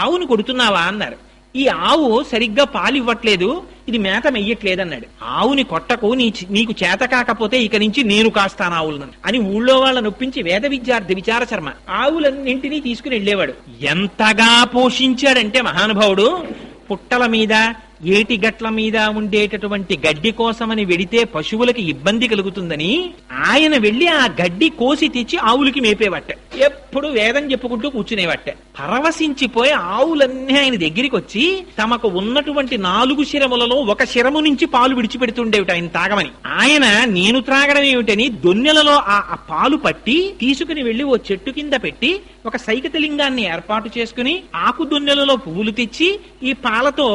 ఆవును కొడుతున్నావా అన్నారు. ఈ ఆవు సరిగ్గా పాలు ఇవ్వట్లేదు, ఇది మేత మెయ్యట్లేదన్నాడు. ఆవుని కొట్టకు, నీకు చేత కాకపోతే ఇక నుంచి నేను కాస్తాను ఆవులను అని ఊళ్ళో వాళ్ళ నొప్పించి వేద విద్యార్థి విచార శర్మ ఆవులన్నింటినీ తీసుకుని వెళ్ళేవాడు. ఎంతగా పోషించాడంటే మహానుభావుడు, పుట్టల మీద ఏటి గట్ల మీద ఉండేటటువంటి గడ్డి కోసమని వెడితే పశువులకి ఇబ్బంది కలుగుతుందని ఆయన వెళ్లి ఆ గడ్డి కోసి తెచ్చి ఆవులకి మేపేవట్ట. ఎప్పుడు వేదం చెప్పుకుంటూ కూర్చునేవట్ట. పరవశించిపోయి ఆవులన్నీ ఆయన దగ్గరికి వచ్చి తమకు ఉన్నటువంటి 4 శిరములలో ఒక శిరము నుంచి పాలు విడిచిపెడుతుండేవిట ఆయన తాగమని. ఆయన నేను త్రాగడం ఏమిటని దొన్నెలలో ఆ పాలు పట్టి తీసుకుని వెళ్లి ఓ చెట్టు కింద పెట్టి ఒక సైకతలింగాన్ని ఏర్పాటు చేసుకుని ఆకు దొన్నెలలో పువ్వులు తెచ్చి ఈ పాలతో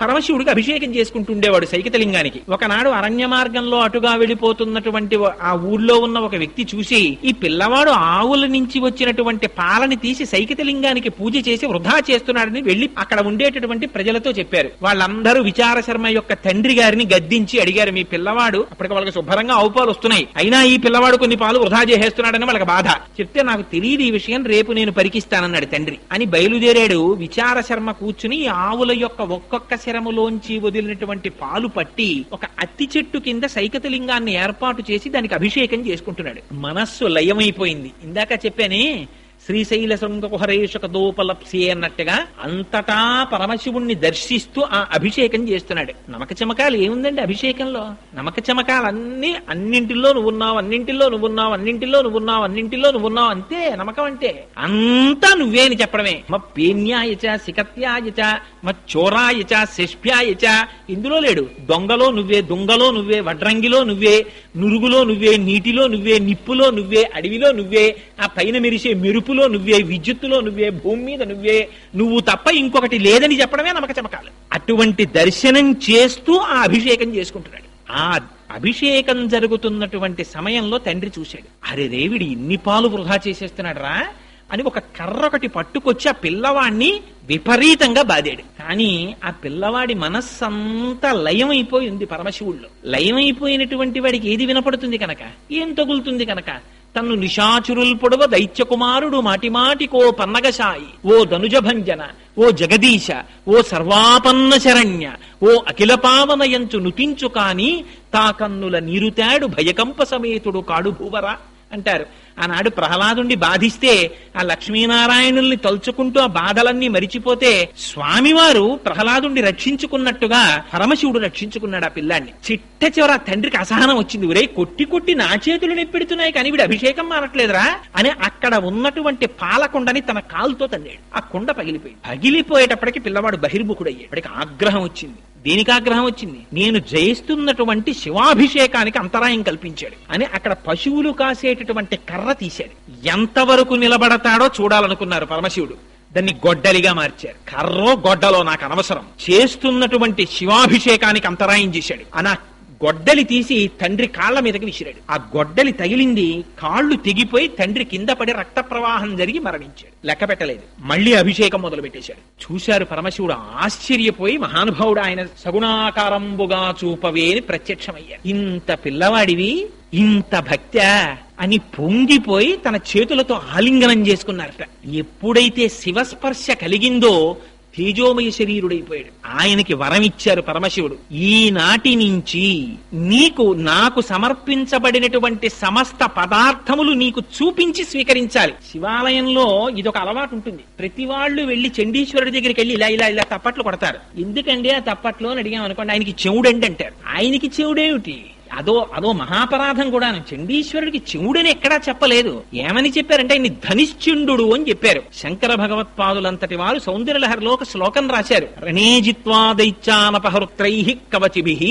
పరమశివుడికి అభిషేకం చేసుకుంటుండేవాడు సైకతలింగానికి. ఒకనాడు అరణ్య మార్గంలో అటుగా వెళ్లిపోతున్నటువంటి ఆ ఊళ్ళో ఉన్న ఒక వ్యక్తి చూసి, ఈ పిల్లవాడు ఆవుల నుంచి వచ్చినటువంటి పాలని తీసి సైకతలింగానికి పూజ చేసి వృధా చేస్తున్నాడని వెళ్లి అక్కడ ఉండేటటువంటి ప్రజలతో చెప్పారు. వాళ్ళందరూ విచార శర్మ యొక్క తండ్రి గారిని గద్దించి అడిగారు, మీ పిల్లవాడు, అప్పటికి వాళ్ళకి శుభ్రంగా ఆవు పాలు వస్తున్నాయి, అయినా ఈ పిల్లవాడు కొన్ని పాలు వృధా చేసేస్తున్నాడని వాళ్ళకి బాధ. చెప్తే, నాకు తెలియదు ఈ విషయం, రేపు నేను పరికిస్తానన్నాడు తండ్రి. అని బయలుదేరాడు. విచార శర్మ కూర్చుని ఆవుల యొక్క ఒక్కొక్క శరములోంచి వదిలినటువంటి పాలు పట్టి ఒక అత్తి చెట్టు కింద సైకతలింగాన్ని ఏర్పాటు చేసి దానికి అభిషేకం చేసుకుంటున్నాడు. మనస్సు లయమైపోయింది. ఇందాక చెప్పానే, శ్రీశైల శృంగకుహరేషక దోపలప్సి అన్నట్టుగా అంతటా పరమశివుణ్ణి దర్శిస్తూ ఆ అభిషేకం చేస్తున్నాడు. నమక చమకాలు ఏముందండి అభిషేకంలో? నమక చమకాలన్నీ అన్నింటిలో నువ్వున్నావు, అన్నింటిలో నువ్వున్నావు, అన్నింటిలో నువ్వున్నావు, అన్నింటిలో నువ్వున్నావు, అంతే నమ్మకం అంటే. అంతా నువ్వే అని చెప్పడమే. పేన్యాయచ సికత్యాయచ చోరాయచ శిష్ప్యాయచ, ఇందులో లేడు. దొంగలో నువ్వే, దొంగలో నువ్వే, వడ్రంగిలో నువ్వే, నురుగులో నువ్వే, నీటిలో నువ్వే, నిప్పులో నువ్వే, అడవిలో నువ్వే, ఆ పైన మెరిసే మెరుపులో నువ్వే, విద్యుత్తులో నువ్వే, భూమి మీద నువ్వే, నువ్వు తప్ప ఇంకొకటి లేదని చెప్పడమే నమ్మక చమకాలు. అటువంటి దర్శనం చేస్తూ ఆ అభిషేకం చేసుకుంటున్నాడు. ఆ అభిషేకం జరుగుతున్నటువంటి సమయంలో తండ్రి చూశాడు. అరే రేవిడి ఇన్ని పాలు వృధా చేసేస్తున్నాడు రా అని ఒక కర్ర ఒకటి పట్టుకొచ్చి ఆ పిల్లవాడిని విపరీతంగా బాదాడు. కానీ ఆ పిల్లవాడి మనస్సంతా లయమైపోయింది పరమశివుల్లో. లయమైపోయినటువంటి వాడికి ఏది వినపడుతుంది కనుక, ఏం తగులుతుంది కనుక, తన్ను నిశాచురుల్ పొడవ దైత్యకుమారుడు మాటిమాటికో పన్నగశాయి, ఓ ధనుజభంజన, ఓ జగదీశ, ఓ సర్వాపన్న శరణ్య, ఓ అఖిల పావనయంచు నుతించు కాని తా కన్నుల నీరుతాడు భయకంప సమేతుడు కాడు భూవరా అంటారు. ఆనాడు ప్రహ్లాదుండి బాధిస్తే ఆ లక్ష్మీనారాయణుల్ని తలుచుకుంటూ ఆ బాధలన్నీ మరిచిపోతే స్వామివారు ప్రహ్లాదుండి రక్షించుకున్నట్టుగా పరమశివుడు రక్షించుకున్నాడు ఆ పిల్లాన్ని. చిట్ట చివర తండ్రికి అసహనం వచ్చింది. ఒరే కొట్టి కొట్టి నా చేతులు నెప్పెడుతున్నాయి కానీ వీడు అభిషేకం మానట్లేదురా అని అక్కడ ఉన్నటువంటి పాలకొండని తన కాలుతో తన్నాడు. ఆ కొండ పగిలిపోయేటప్పటికి పిల్లవాడు బహిర్ముఖుడయ్యాడు. వాడికి ఆగ్రహం వచ్చింది. దేనికి ఆగ్రహం వచ్చింది? నేను జయిస్తున్నటువంటి శివాభిషేకానికి అంతరాయం కల్పించాడు అని అక్కడ పశువులు కాసేటటువంటి కర్ర తీశాడు. ఎంతవరకు నిలబడతాడో చూడాలనుకున్నారు పరమశివుడు. దాన్ని గొడ్డలిగా మార్చారు. కర్రో గొడ్డలో నాకు అనవసరం, చేస్తున్నటువంటి శివాభిషేకానికి అంతరాయం చేశాడు అని గొడ్డలి తీసి తండ్రి కాళ్ల మీదకి విసిరాడు. ఆ గొడ్డలి తగిలింది, కాళ్లు తెగిపోయి తండ్రి కింద పడి రక్త ప్రవాహం జరిగి మరణించాడు. లెక్క పెట్టలేదు. మళ్లీ అభిషేకం మొదలు పెట్టేశాడు. చూశారు పరమశివుడు ఆశ్చర్యపోయి, మహానుభావుడు ఆయన సగుణాకారంబుగా చూపవే అని ప్రత్యక్షమయ్యారు. ఇంత పిల్లవాడివి, ఇంత భక్త్యా అని పొంగిపోయి తన చేతులతో ఆలింగనం చేసుకున్నారట. ఎప్పుడైతే శివస్పర్శ కలిగిందో తేజోమయ శరీరుడైపోయాడు. ఆయనకి వరం ఇచ్చారు పరమశివుడు, ఈనాటి నుంచి నీకు నాకు సమర్పించబడినటువంటి సమస్త పదార్థములు నీకు చూపించి స్వీకరించాలి. శివాలయంలో ఇదొక అలవాటు ఉంటుంది. ప్రతి వాళ్ళు వెళ్లి చండీశ్వరుడి దగ్గరికి వెళ్ళి ఇలా ఇలా ఇలా తప్పట్లు కొడతారు. ఎందుకండి ఆ తప్పట్లు అని అడిగాం అనుకోండి, ఆయనకి చెవుడండి అంటారు. ఆయనకి చెవుడేమిటి? అదో మహాపరాధం కూడాను. చండీశ్వరుడికి చెవుడని ఎక్కడా చెప్పలేదు. ఏమని చెప్పారంటే ఆయన్ని ధనిశ్చుండు అని చెప్పారు. శంకర భగవత్పాదులంతటి వారు సౌందర్యలహరిలో ఒక శ్లోకం రాశారు. రణేజిత్వా దైత్యానపహృత్రై కవచిభిః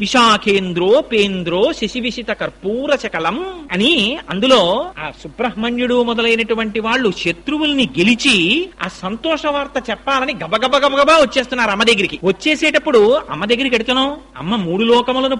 విశాఖేంద్రో పేంద్రో శశివిశిత కర్పూర శకలం అని. అందులో ఆ సుబ్రహ్మణ్యుడు మొదలైనటువంటి వాళ్ళు శత్రువుల్ని గెలిచి ఆ సంతోష వార్త చెప్పాలని గబగబా వచ్చేస్తున్నారు అమ్మ దగ్గరికి. వచ్చేసేటప్పుడు అమ్మ దగ్గరికి ఎడుతున్నాం, అమ్మ మూడు లోకములను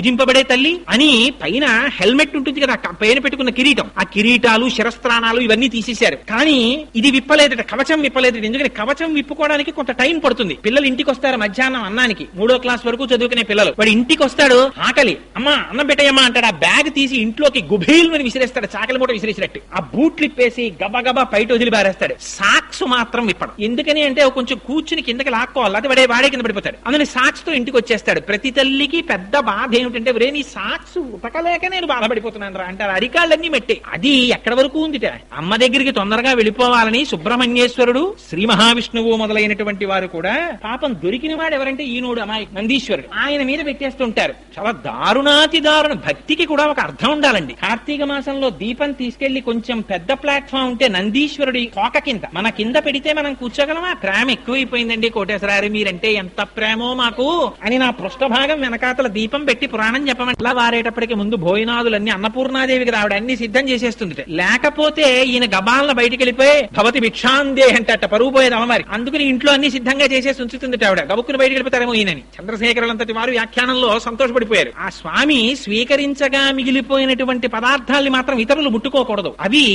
పూజింపబడే తల్లి అని పైన హెల్మెట్ ఉంటుంది కదా, పైన పెట్టుకున్న కిరీటం, ఆ కిరీటాలు శిరస్త్రాణాలు ఇవన్నీ తీసేశారు. కానీ ఇది విప్పలేదట, కవచం విప్పలేదట. ఎందుకని? కవచం విప్పుకోవడానికి కొంత టైం పడుతుంది. పిల్లలు ఇంటికి వస్తారు మధ్యాహ్నం అన్నానికి, 3వ క్లాస్ వరకు చదువుకునే పిల్లలు. వాడు ఇంటికి వస్తాడు, ఆకలి, అమ్మా అన్నం పెట్టేయమ్మా అంటాడు. ఆ బ్యాగ్ తీసి ఇంట్లోకి గుబేల్మని విసిరేస్తాడు, చాకలి మూట విసిరేసినట్టు. ఆ బూట్లు ఇప్పేసి గబగబా బయట వదిలి బారేస్తాడు. సాక్స్ మాత్రం విప్పడం. ఎందుకని అంటే కొంచెం కూర్చుని కిందకి లాక్కోవాలి, అది వాడే కింద పడిపోతాడు. అందుకని సాక్స్ తో ఇంటికి వచ్చేస్తాడు. ప్రతి తల్లికి పెద్ద బాధ ఏమిటంటే, ఒరే నీ సాక్స్ ఉతకలేక నేను బాధపడిపోతున్నాను రా అంటారు. అరికాళ్ళన్నీ మెట్టే. అది ఎక్కడి వరకు ఉందిట. అమ్మ దగ్గరికి తొందరగా వెళ్ళిపోవాలని సుబ్రహ్మణ్యేశ్వరుడు, శ్రీ మహావిష్ణువు మొదలైనటువంటి వారు కూడా పాపం దొరికిన వాడు ఎవరంటే ఈనోడు అమాయి నందీశ్వరుడు, ఆయన మీద పెట్టేస్తుంటారు. చాలా దారుణాతి దారుణ. భక్తికి కూడా ఒక అర్థం ఉండాలండి. కార్తీక మాసంలో దీపం తీసుకెళ్లి కొంచెం పెద్ద ప్లాట్ఫామ్ ఉంటే నందీశ్వరుడి తోక కింద మన కింద పెడితే మనం కూర్చోగలమా? ప్రేమ ఎక్కువైపోయిందండి కోటేశ్వరారి, మీరంటే ఎంత ప్రేమో మాకు అని నా పృష్ఠభాగం వెనకాతల దీపం పెట్టి పురాణం చెప్పమంటే వారేటప్పటికి ముందు భోజనాదులన్నీ అన్నపూర్ణాదేవికి రావడం అన్ని సిద్ధం చేసేస్తుంది. లేకపోతే ఈయన గబాలను బయటికి వెళ్ళిపోయి భవతి భిక్షాందే అంటే పరువు పోయేది అమ్మవారి. అందుకని ఇంట్లో అన్ని సిద్ధంగా చేసేసి ఉంచుతుంది ఆవిడ. గబుక్కుని బయటికి వెళ్ళిపోతారేమో ఈయనని. చంద్రశేఖరులంతటి వారు వ్యాఖ్యానంలో సంతోషపడిపోయారు. ఆ స్వామి స్వీకరించగా మిగిలిపోయినటువంటి పదార్థాల్ని మాత్రం ఇతరులు ముట్టుకోకూడదు. అవి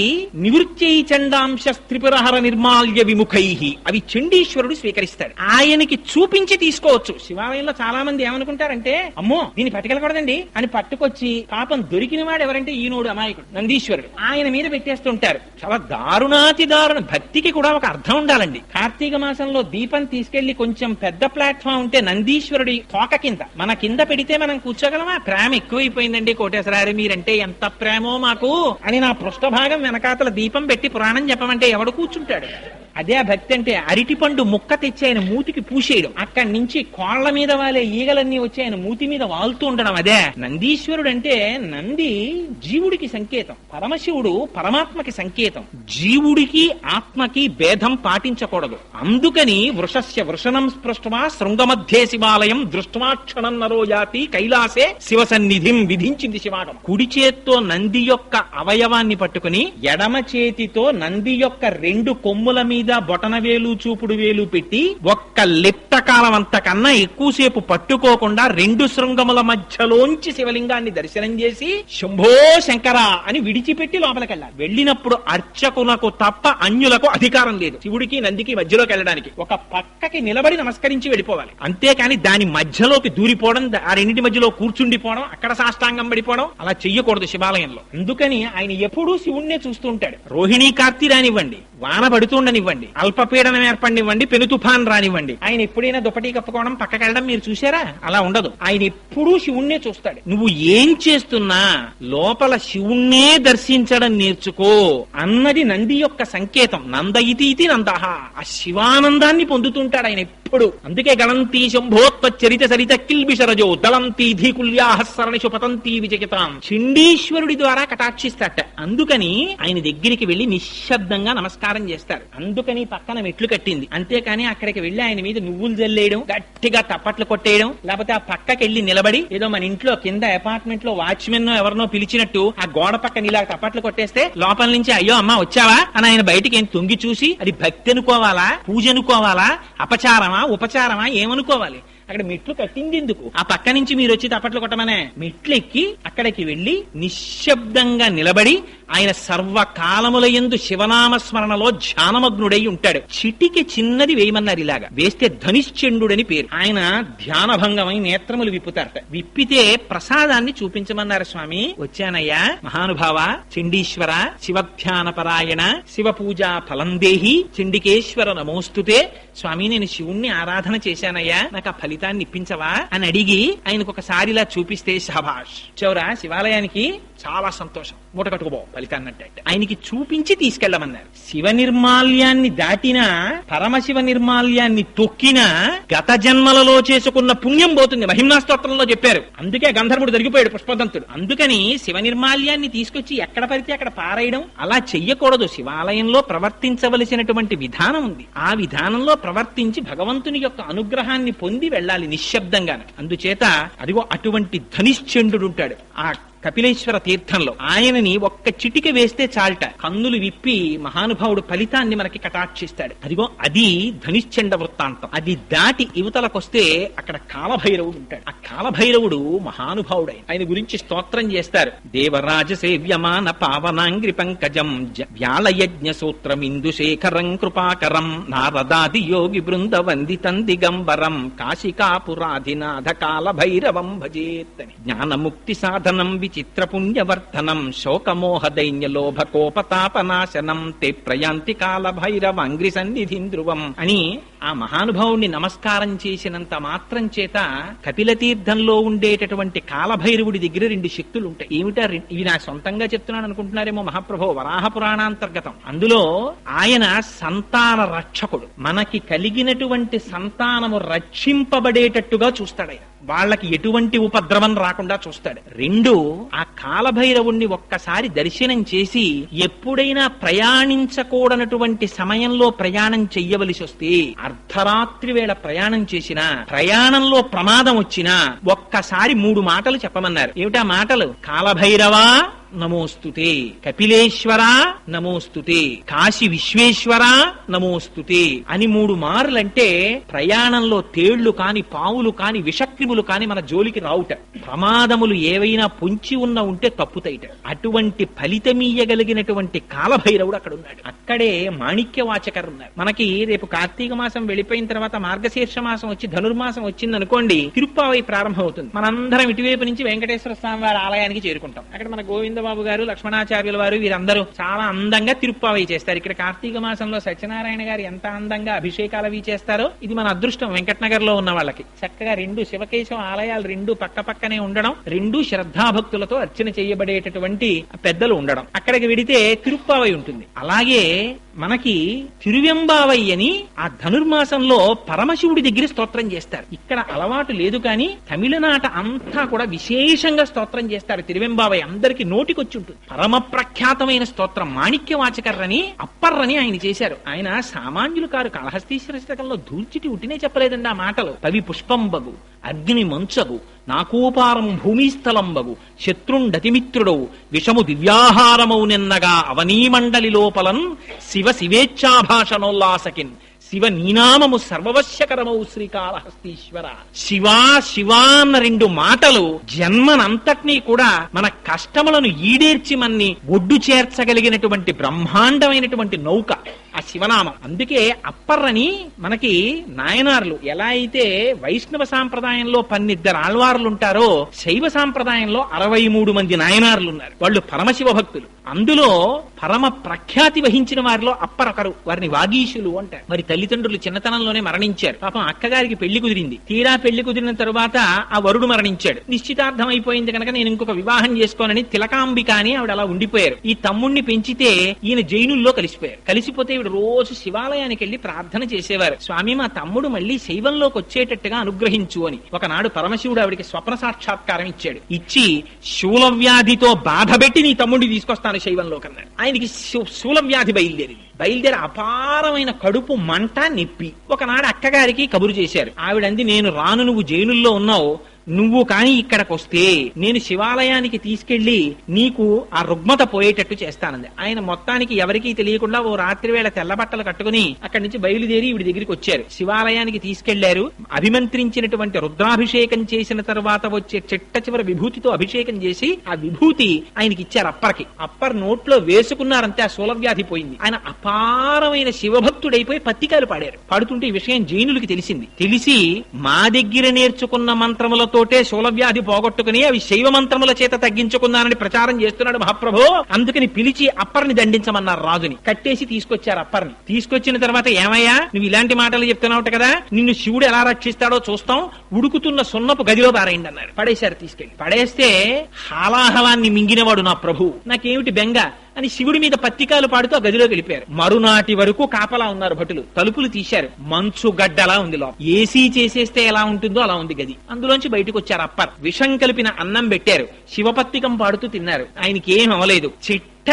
నివృత్యై చండాంశ త్రిపురహర నిర్మాల్య విముఖై, అవి చండీశ్వరుడు స్వీకరిస్తాడు. ఆయనకి చూపించి తీసుకోవచ్చు. శివాలయంలో చాలా మంది ఏమనుకుంటారంటే, అమ్మో దీన్ని పట్టుకెళ్ళ వెళ్ళకూడదండి అని పట్టుకొచ్చి పాపం దొరికిన వాడు ఎవరంటే ఈనోడు అమాయకుడు నందీశ్వరుడు ఆయన మీద పెట్టేస్తుంటారు. చాలా దారుణాతి దారుణ. భక్తికి కూడా ఒక అర్థం ఉండాలండి. కార్తీక మాసంలో దీపం తీసుకెళ్లి కొంచెం పెద్ద ప్లాట్ఫామ్ ఉంటే నందీశ్వరుడి తోక కింద మన కింద పెడితే మనం కూర్చోగలమా? ప్రేమ ఎక్కువైపోయిందండి కోటేశ్వరారి మీరంటే ఎంత ప్రేమో మాకు అని నా పృష్ఠభాగం వెనకాతల దీపం పెట్టి పురాణం చెప్పమంటే ఎవడు కూర్చుంటాడు? అదే ఆ భక్తి అంటే. అరటిపండు ముక్క తెచ్చి ఆయన మూతికి పూసేయడం, అక్కడి నుంచి కోళ్ల మీద వాలే ఈగలన్నీ వచ్చి ఆయన మూతి మీద వాలుతూ ఉండడం. అదే నందీశ్వరుడు అంటే. నంది జీవుడికి సంకేతం, పరమశివుడు పరమాత్మకి సంకేతం. జీవుడికి ఆత్మకి భేదం పాటించకూడదు. అందుకని వృషస్య వృషణం స్పృష్టమా శృంగమధ్యే శివాలయం దృష్ట్వాక్షణం నరో జాతి కైలాసే శివ సన్నిధిం విధించింది శివాగం. కుడి చేత్తో నంది యొక్క అవయవాన్ని పట్టుకుని ఎడమ చేతితో నంది యొక్క రెండు కొమ్ముల మీద బొటన వేలు చూపుడు వేలు పెట్టి ఒక్క లిప్త కాలం అంతకన్నా ఎక్కువసేపు పట్టుకోకుండా రెండు శృంగముల మధ్యలోంచి శివలింగాన్ని దర్శనం చేసి శంభో శంకర అని విడిచిపెట్టి లోపలికెళ్ళాలి. వెళ్ళినప్పుడు అర్చకులకు తప్ప అన్యులకు అధికారం లేదు శివుడికి నందికి మధ్యలోకి వెళ్ళడానికి. ఒక పక్కకి నిలబడి నమస్కరించి వెళ్ళిపోవాలి. అంతేకాని దాని మధ్యలోకి దూరిపోవడం, ఆ రెండింటి మధ్యలో కూర్చుండిపోవడం, అక్కడ సాష్టాంగం పడిపోవడం అలా చెయ్యకూడదు శివాలయంలో. అందుకని ఆయన ఎప్పుడూ శివుణ్ణే చూస్తూ ఉంటాడు. రోహిణీ కార్తీ రానివ్వండి, వాన పడుతుండనివ్వండి, అల్పపీడనం ఏర్పడినివ్వండి, పెను తుఫాన్ రానివ్వండి, ఆయన ఎప్పుడైనా దుపటి కప్పుకోవడం పక్కకెళ్ళడం మీరు చూసారా? అలా ఉండదు. ఆయన ఎప్పుడూ శివుణ్ణే చూస్తాడు. నువ్వు ఏం చేస్తున్నా లోపల శివుణ్ణే దర్శించడం నేర్చుకో అన్నది నంది యొక్క సంకేతం. నంద ఇతి నందహ. ఆ శివానందాన్ని పొందుతుంటాడు ఆయన ఎప్పుడు. అందుకే గణంతి శంభోత్వ చరిత సరిత కిల్బిషరజో దళంతి ధీకుల్యాహస్సరణిషు పతంతి విజయతాం. చండీశ్వరుడి ద్వారా కటాక్షిస్తాట. అందుకని ఆయన దగ్గరికి వెళ్లి నిశ్శబ్దంగా నమస్కారం చేస్తారు. అందుకని పక్కన మెట్లు కట్టింది. అంతేకాని అక్కడికి వెళ్లి ఆయన మీద నువ్వులు జల్లేయడం, గట్టిగా తప్పట్లు కొట్టేయడం, లేకపోతే ఆ పక్కకి వెళ్లి నిలబడి ఏదో మన ఇంట్లో కింద అపార్ట్మెంట్ లో వాచ్మెన్ ఎవరినో పిలిచినట్టు ఆ గోడ పక్కన ఇలా తప్పట్లు కొట్టేస్తే లోపల నుంచి అయ్యో అమ్మా వచ్చావా అని ఆయన బయటికి ఏం తొంగి చూసి అది భక్తి అనుకోవాలా, పూజ అనుకోవాలా, అపచారమా ఉపచారమా ఏమనుకోవాలి? అక్కడ మెట్లు కట్టింది ఎందుకు? ఆ పక్క నుంచి మీరు వచ్చి తప్పట్లు కొట్టమనే. మెట్లు ఎక్కి అక్కడికి వెళ్లి నిశ్శబ్దంగా నిలబడి ఆయన సర్వకాలములయందు శివనామస్మరణలో ధ్యానమగ్నుడై ఉంటాడు. చిటికి చిన్నది వేయమన్నారు. ఇలాగా వేస్తే ధనిశ్చండుడని పేరు. ఆయన ధ్యానభంగమై నేత్రములు విప్పుతారట. విప్పితే ప్రసాదాన్ని చూపించమన్నారు. స్వామి వచ్చానయ్యా, మహానుభావ చండీశ్వర శివధ్యాన పరాయణ శివ పూజా ఫలందేహి చండికేశ్వర నమోస్తుతే. స్వామి నేను శివుణ్ణి ఆరాధన చేశానయ్యా, నాకు ఆ ఫలితాన్ని ఇప్పించవా అని అడిగి ఆయనకు ఒకసారి ఇలా చూపిస్తే శభాష్ చౌరా శివాలయానికి చాలా సంతోషం, మూట కట్టుకోబో ఫలితాన్ని అంటే ఆయనకి చూపించి తీసుకెళ్లమన్నారు. శివ నిర్మాల్యాన్ని దాటినా పరమశివ నిర్మాల్యాన్ని తొక్కినా గత జన్మలలో చేసుకున్న పుణ్యం పోతుంది. మహిమ్నా స్తోత్రంలో చెప్పారు. అందుకే గంధర్వుడు జరిగిపోయాడు పుష్పదంతుడు. అందుకని శివ నిర్మాల్యాన్ని తీసుకొచ్చి ఎక్కడ పడితే అక్కడ పారేయడం అలా చెయ్యకూడదు. శివాలయంలో ప్రవర్తించవలసినటువంటి విధానం ఉంది. ఆ విధానంలో ప్రవర్తించి భగవంతుని యొక్క అనుగ్రహాన్ని పొంది వెళ్ళాలి నిశ్శబ్దంగా. అందుచేత అదిగో అటువంటి ధనిశ్చండు ఉంటాడు ఆ కపిలేశ్వర తీర్థంలో. ఆయనని ఒక్క చిటిక వేస్తే చాలట, కన్నులు విప్పి మహానుభావుడు ఫలితాన్ని మనకి కటాక్షిస్తాడు. అదిగో అది ధనిశ్చండ వృత్తాంతం. అది దాటి యువతలకొస్తే అక్కడ కాలభైరవుడు ఉంటాడు. ఆ కాలభైరవుడు మహానుభావుడు. ఆయన గురించి స్తోత్రం చేస్తారు. దేవరాజ సేవ్యమాన పావనాంగ్రి పంకజం వ్యాళయజ్ఞ సూత్రమిందుశేఖరం కృపాకరం నారదాది యోగి బృంద వందితం దిగంబరం కాశికాపురాధినాథ కాలభైరవం భజేత్తని. జ్ఞానముక్తి సాధనం విచిత్రపుణ్యవర్ధనం శోకమోహ దైన్య లోభ కోపతాపనాశనం తే ప్రయాంతి కాల భైరవాంగ్రి సన్నిధిం ధ్రువం అని ఆ మహానుభావుణ్ణి నమస్కారం చేసినంత మాత్రం చేత కపిల తీర్థంలో ఉండేటటువంటి కాలభైరవుడి దగ్గర రెండు శక్తులు ఉంటాయి. ఏమిటా? ఇవి నా సొంతంగా చెప్తున్నాను అనుకుంటున్నారేమో. మహాప్రభో వరాహ పురాణాంతర్గతం. అందులో ఆయన సంతాన రక్షకుడు. మనకి కలిగినటువంటి సంతానము రక్షింపబడేటట్టుగా చూస్తాడు ఆయన. వాళ్ళకి ఎటువంటి ఉపద్రవం రాకుండా చూస్తాడు. రెండు, ఆ కాలభైరవుణ్ణి ఒక్కసారి దర్శనం చేసి ఎప్పుడైనా ప్రయాణించకూడనటువంటి సమయంలో ప్రయాణం చెయ్యవలసి వస్తే, అర్ధరాత్రి వేళ ప్రయాణం చేసినా, ప్రయాణంలో ప్రమాదం వచ్చినా ఒక్కసారి 3 మాటలు చెప్పమన్నారు. ఏమిటా మాటలు? కాలభైరవా నమోస్తుతే, కపిలేశ్వర నమోస్తుతే, కాశీ విశ్వేశ్వర నమోస్తుతే అని 3 మార్లంటే ప్రయాణంలో తేళ్లు కాని, పావులు కాని, విషక్రిములు కాని మన జోలికి రావుట, ప్రమాదములు ఏవైనా పొంచి ఉంటే తప్పుతాయిట. అటువంటి ఫలితమీయగలిగినటువంటి కాలభైరవుడు అక్కడ ఉన్నాడు. అక్కడే మాణిక్యవాచకర్ ఉన్నారు. మనకి రేపు కార్తీక మాసం వెళ్ళిపోయిన తర్వాత మార్గశీర్ష మాసం వచ్చి ధనుర్మాసం వచ్చింది అనుకోండి, తిరుప్పావై ప్రారంభం అవుతుంది. మనందరం ఇటువైపు నుంచి వెంకటేశ్వర స్వామి వారి ఆలయానికి చేరుకుంటాం. అక్కడ మన గోవిందబాబు గారు, లక్ష్మణాచార్యుల వారు వీరందరూ చాలా అందంగా తిరుప్పావై చేస్తారు. ఇక్కడ కార్తీక మాసంలో సత్యనారాయణ గారు ఎంత అందంగా అభిషేకాలు అవి చేస్తారో, ఇది మన అదృష్టం. వెంకటనగర్ లో ఉన్న వాళ్ళకి చక్కగా 2 శివకేశవ ఆలయాలు 2 పక్క పక్కనే ఉండడం, 2 శ్రద్ధాభక్తులతో అర్చన చేయబడేటటువంటి పెద్దలు ఉండడం. అక్కడికి వెడితే తిరుప్పావై ఉంటుంది. అలాగే మనకి తిరువెంబావై అని ఆ ధనుర్మాసంలో పరమశివుడి దగ్గర స్తోత్రం చేస్తారు. ఇక్కడ అలవాటు లేదు కానీ తమిళనాట అంతా కూడా విశేషంగా స్తోత్రం చేస్తారు. తిరువెంబావై అందరికి నోటికొచ్చి ఉంటుంది. పరమ ప్రఖ్యాతమైన స్తోత్రం మాణిక్యవాచకర్రని అప్పర్రని ఆయన చేశారు. ఆయన సామాన్యులు కారు. కాళహస్తీశ్వర శతకంలో దూర్చిటి ఉట్టినే చెప్పలేదండి ఆ మాటలు. కవి పుష్పంబగు, అగ్ని మంచగు, నాకోపారం భూమిస్థలంబగు, శత్రుండతిమిత్రుడవు, విషము దివ్యాహారమౌ నిన్నగా అవనీమండలి లోపలన్ శివ శివేచ్ఛాభాషణోల్లాసకిన్ శివ నీనామము సర్వవశ్యకరమౌ శ్రీకాళహస్తీశ్వర. శివా శివా అన్న 2 మాటలు జన్మనంతటినీ కూడా మన కష్టములను ఈడేర్చి మన్ని ఒడ్డు చేర్చగలిగినటువంటి బ్రహ్మాండమైనటువంటి నౌక ఆ శివనామం. అందుకే అప్పర్రని మనకి నాయనార్లు ఎలా అయితే వైష్ణవ సాంప్రదాయంలో 12 ఆళ్వార్లు ఉంటారో, శైవ సాంప్రదాయంలో 63 మంది నాయనార్లు ఉన్నారు. వాళ్ళు పరమశివ భక్తులు. అందులో పరమ ప్రఖ్యాతి వహించిన వారిలో అప్పర్ ఒకరు. వారిని వాగీశులు అంటారు. మరి తల్లిదండ్రులు చిన్నతనంలోనే మరణించారు. పాపం అక్కగారికి పెళ్లి కుదిరింది. తీరా పెళ్లి కుదిరిన తరువాత ఆ వరుడు మరణించాడు. నిశ్చితార్థం అయిపోయింది కనుక నేను ఇంకొక వివాహం చేసుకోనని తిలకాంబిక అని ఆవిడ అలా ఉండిపోయారు. ఈ తమ్ముణ్ణి పెంచితే ఈయన జైనుల్లో కలిసిపోయారు. కలిసిపోతే ఈవిడ రోజు శివాలయానికి వెళ్లి ప్రార్థన చేసేవారు. స్వామి, మా తమ్ముడు మళ్ళీ శైవంలోకి వచ్చేటట్టుగా అనుగ్రహించు అని. ఒకనాడు పరమశివుడు ఆవిడికి స్వప్న సాక్షాత్కారం ఇచ్చాడు. ఇచ్చి శూలవ్యాధితో బాధపెట్టి నీ తమ్ముడిని తీసుకొస్తాను శైవంలో కన్నాడు. ఆయనకి శూలవ్యాధి బయలుదేరి అపారమైన కడుపు మంట, నొప్పి. ఒకనాడు అక్కగారికి కబురు చేశారు. ఆవిడంది, నేను రాను, నువ్వు జైనుల్లో ఉన్నావు, నువ్వు కాని ఇక్కడికి వస్తే నేను శివాలయానికి తీసుకెళ్లి నీకు ఆ రుగ్మత పోయేటట్టు చేస్తానంది. ఆయన మొత్తానికి ఎవరికీ తెలియకుండా ఓ రాత్రి వేళ తెల్ల బట్టలు కట్టుకుని అక్కడి నుంచి బయలుదేరి ఈవిడి దగ్గరికి వచ్చారు. శివాలయానికి తీసుకెళ్లారు. అభిమంత్రించినటువంటి రుద్రాభిషేకం చేసిన తర్వాత వచ్చే చిట్ట చివరి విభూతితో అభిషేకం చేసి ఆ విభూతి ఆయనకి ఇచ్చారు అప్పర్కి. అప్పర్ నోట్లో వేసుకున్నారంతే ఆ శూలవ్యాధి పోయింది. ఆయన అపారమైన శివభక్తుడైపోయి పత్తికాయలు పాడారు. పాడుతుంటే ఈ విషయం జైనులకి తెలిసి మా దగ్గర నేర్చుకున్న మంత్రములతో శూలవ్యాధి పోగొట్టుకుని అవి శైవ మంత్రముల చేత తగ్గించుకున్నానని ప్రచారం చేస్తున్నాడు మహాప్రభు. అందుకని పిలిచి అప్పర్ని దండించమన్నారు రాజుని. కట్టేసి తీసుకొచ్చారు అప్పర్ని. తీసుకొచ్చిన తర్వాత, ఏమయ్యా నువ్వు ఇలాంటి మాటలు చెప్తున్నావు కదా, నిన్ను శివుడు ఎలా రక్షిస్తాడో చూస్తాం, ఉడుకుతున్న సున్నపు గదిలో పారేయండి అన్నారు. పడేశారు. తీసుకెళ్లి పడేస్తే హాలాహలాన్ని మింగినవాడు నా ప్రభు, నాకేమిటి బెంగ అని శివుడి మీద పత్తికాలు పాడుతూ ఆ గదిలోకి వెళ్ళిపోయారు. మరునాటి వరకు కాపలా ఉన్నారు భటులు. తలుపులు తీశారు. మంచు గడ్డలా ఉంది లోపల. ఏసీ చేసేస్తే ఎలా ఉంటుందో అలా ఉంది గది. అందులోంచి బయటకు వచ్చారు అప్పర్. విషం కలిపిన అన్నం పెట్టారు. శివపత్తికం పాడుతూ తిన్నారు. ఆయనకి ఏం అవలేదు.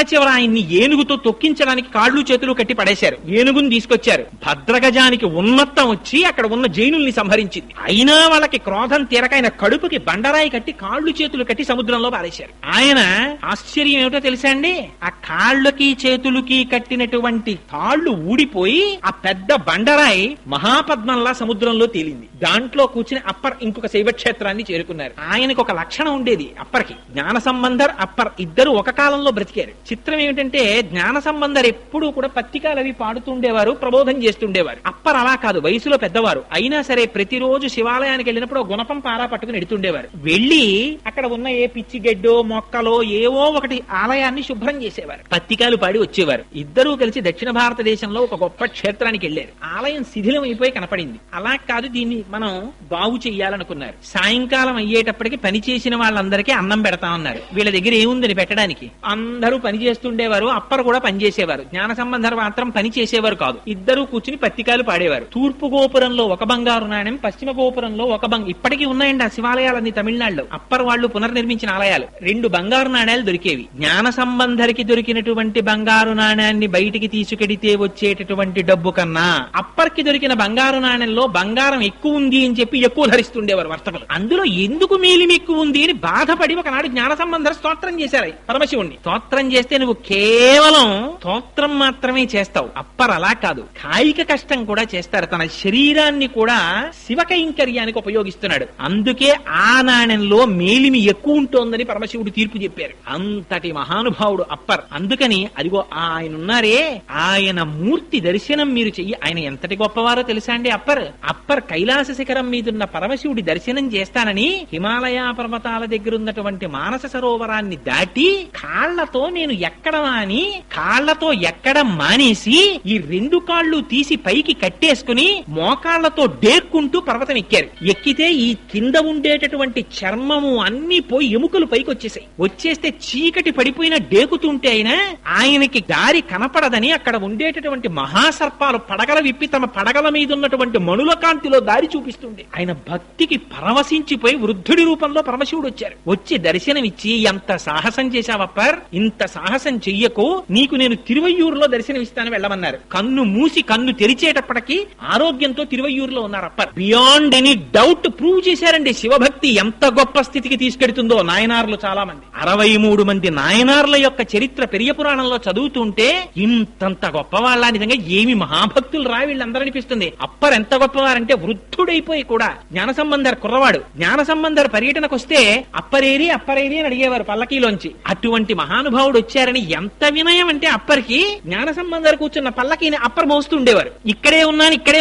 చివర ఆయన్ని ఏనుగుతో తొక్కించడానికి కాళ్ళు చేతులు కట్టి పడేశారు. ఏనుగుని తీసుకొచ్చారు. భద్రగజానికి ఉన్మత్తం వచ్చి అక్కడ ఉన్న జైనుల్ని సంహరించింది. అయినా వాళ్ళకి క్రోధం తీరక ఆయన కడుపుకి బండరాయి కట్టి కాళ్ళు చేతులు కట్టి సముద్రంలో పారేశారు. ఆయన ఆశ్చర్యం ఏమిటో తెలుసా అండి, ఆ కాళ్ళకి చేతులకి కట్టినటువంటి తాళ్లు ఊడిపోయి ఆ పెద్ద బండరాయి మహాపద్మంలా సముద్రంలో తేలింది. దాంట్లో కూర్చుని అప్పర్ ఇంకొక శైవక్షేత్రాన్ని చేరుకున్నారు. ఆయనకు ఒక లక్షణం ఉండేది అప్పర్కి. జ్ఞాన సంబంధర్ అప్పర్ ఇద్దరు ఒక కాలంలో బ్రతికారు. చిత్రం ఏమిటంటే జ్ఞాన సంబంధర్ ఎప్పుడూ కూడా పత్రికలు అవి పాడుతుండేవారు, ప్రబోధం చేస్తుండేవారు. అప్పర్ అలా కాదు, వయసులో పెద్దవారు. అయినా సరే ప్రతిరోజు శివాలయానికి వెళ్ళినప్పుడు గుణపం పారా పట్టుకుని ఎడుతుండేవారు. వెళ్లి అక్కడ ఉన్న ఏ పిచ్చి గడ్డో మొక్కలో ఏవో ఒకటి ఆలయాన్ని శుభ్రం చేసేవారు. పత్రికలు పాడి వచ్చేవారు. ఇద్దరూ కలిసి దక్షిణ భారతదేశంలో ఒక గొప్ప క్షేత్రానికి వెళ్లారు. ఆలయం శిథిలం అయిపోయి కనపడింది. అలా కాదు, దీన్ని మనం బాగు చెయ్యాలనుకున్నారు. సాయంకాలం అయ్యేటప్పటికి పని చేసిన వాళ్ళందరికీ అన్నం పెడతామన్నారు. వీళ్ళ దగ్గర ఏముందని పెట్టడానికి? అందరూ పని పని చేస్తుండేవారు, అప్పర్ కూడా పనిచేసేవారు. జ్ఞాన సంబంధర్ మాత్రం పని చేసేవారు కాదు. ఇద్దరు కూర్చుని పత్రికలు పాడేవారు. తూర్పు గోపురంలో ఒక బంగారు నాణ్యం, పశ్చిమ గోపురంలో ఒక ఇప్పటికీ ఉన్నాయండి ఆ శివాలయాలన్నీ తమిళనాడులో. అప్పర్ వాళ్ళు పునర్నిర్మించిన ఆలయాలు. 2 బంగారు నాణ్యాలు దొరికేవి. జ్ఞాన సంబంధరికి దొరికినటువంటి బంగారు నాణ్యాన్ని బయటికి తీసుకెడితే వచ్చేటటువంటి డబ్బు కన్నా అప్పర్కి దొరికిన బంగారు నాణ్యంలో బంగారం ఎక్కువ ఉంది అని చెప్పి ఎక్కువ ధరిస్తుండేవారు వర్తకులు. అందులో ఎందుకు మేలిమి ఎక్కువ ఉంది అని బాధపడి ఒకనాడు జ్ఞాన సంబంధర స్తోత్రం చేశారు పరమశివుణ్ణి. స్తోత్రం చేస్తే నువ్వు కేవలం స్తోత్రం మాత్రమే చేస్తావు, అప్పర్ అలా కాదు, కాయిక కష్టం కూడా చేస్తారు. తన శరీరాన్ని కూడా శివ కైంకర్యానికి ఉపయోగిస్తున్నాడు. అందుకే ఆ నాణ్యంలో మేలిమి ఎక్కువ ఉంటోందని పరమశివుడు తీర్పు చెప్పారు. అంతటి మహానుభావుడు అప్పర్. అందుకని అదిగో ఆయన ఉన్నారే, ఆయన మూర్తి దర్శనం మీరు చెయ్యి. ఆయన ఎంతటి గొప్పవారో తెలుసా అండి అప్పర్ కైలాస శిఖరం మీదున్న పరమశివుడి దర్శనం చేస్తానని హిమాలయ పర్వతాల దగ్గర ఉన్నటువంటి మానస సరోవరాన్ని దాటి కాళ్లతో నేను ఎక్కడమా అని కాళ్లతో ఎక్కడం మానేసి ఈ 2 కాళ్ళు తీసి పైకి కట్టేసుకుని మోకాళ్లతో డేర్కుంటూ పర్వతం ఎక్కారు. ఎక్కితే ఈ కింద ఉండేటటువంటి చర్మము అన్ని పోయి ఎముకలు పైకి వచ్చేసాయి. వచ్చేస్తే చీకటి పడిపోయిన డేకుతుంటే ఆయనకి దారి కనపడదని అక్కడ ఉండేటటువంటి మహాసర్పాలు పడగల విప్పి తమ పడగల మీద ఉన్నటువంటి మణుల కాంతిలో దారి చూపిస్తుంది. ఆయన భక్తికి పరవశించిపోయి వృద్ధుడి రూపంలో పరమశివుడు వచ్చారు. వచ్చి దర్శనమిచ్చి ఎంత సాహసం చేశావప్పర్, ఇంత సాహసం చెయ్యకు, నీకు నేను తిరువయ్యూరులో దర్శనమిస్తాను వెళ్ళమన్నారు. కన్ను మూసి కన్ను తెరిచేటప్పటికి ఆరోగ్యంతో తిరువయ్యూరులో ఉన్నారు upper. Beyond any doubt prove చేశారండి శివభక్తి ఎంత గొప్ప స్థితికి తీసుకెడుతుందో. నాయనార్లు చాలా మంది, 63 మంది నాయనార్ల యొక్క చరిత్ర పెరియ పురాణంలో చదువుతుంటే ఇంతంత గొప్పవాళ్ళ, నిజంగా ఏమి మహాభక్తులు రా వీళ్ళందరూ అనిపిస్తుంది. అప్పర్ ఎంత గొప్పవారంటే వృద్ధుడైపోయి కూడా జ్ఞాన సంబంధర్ కుర్రవాడు. జ్ఞాన సంబంధర్ పర్యటనకు వస్తే అప్పరేరి అని అడిగేవారు పల్లకీలోంచి. అటువంటి మహానుభావుడు వచ్చారని ఎంత వినయం అంటే అప్పర్కి జ్ఞాన సంబంధర్ కూర్చున్న పల్లకీని అప్పర్ మోస్తూ ఉండేవారు. ఇక్కడే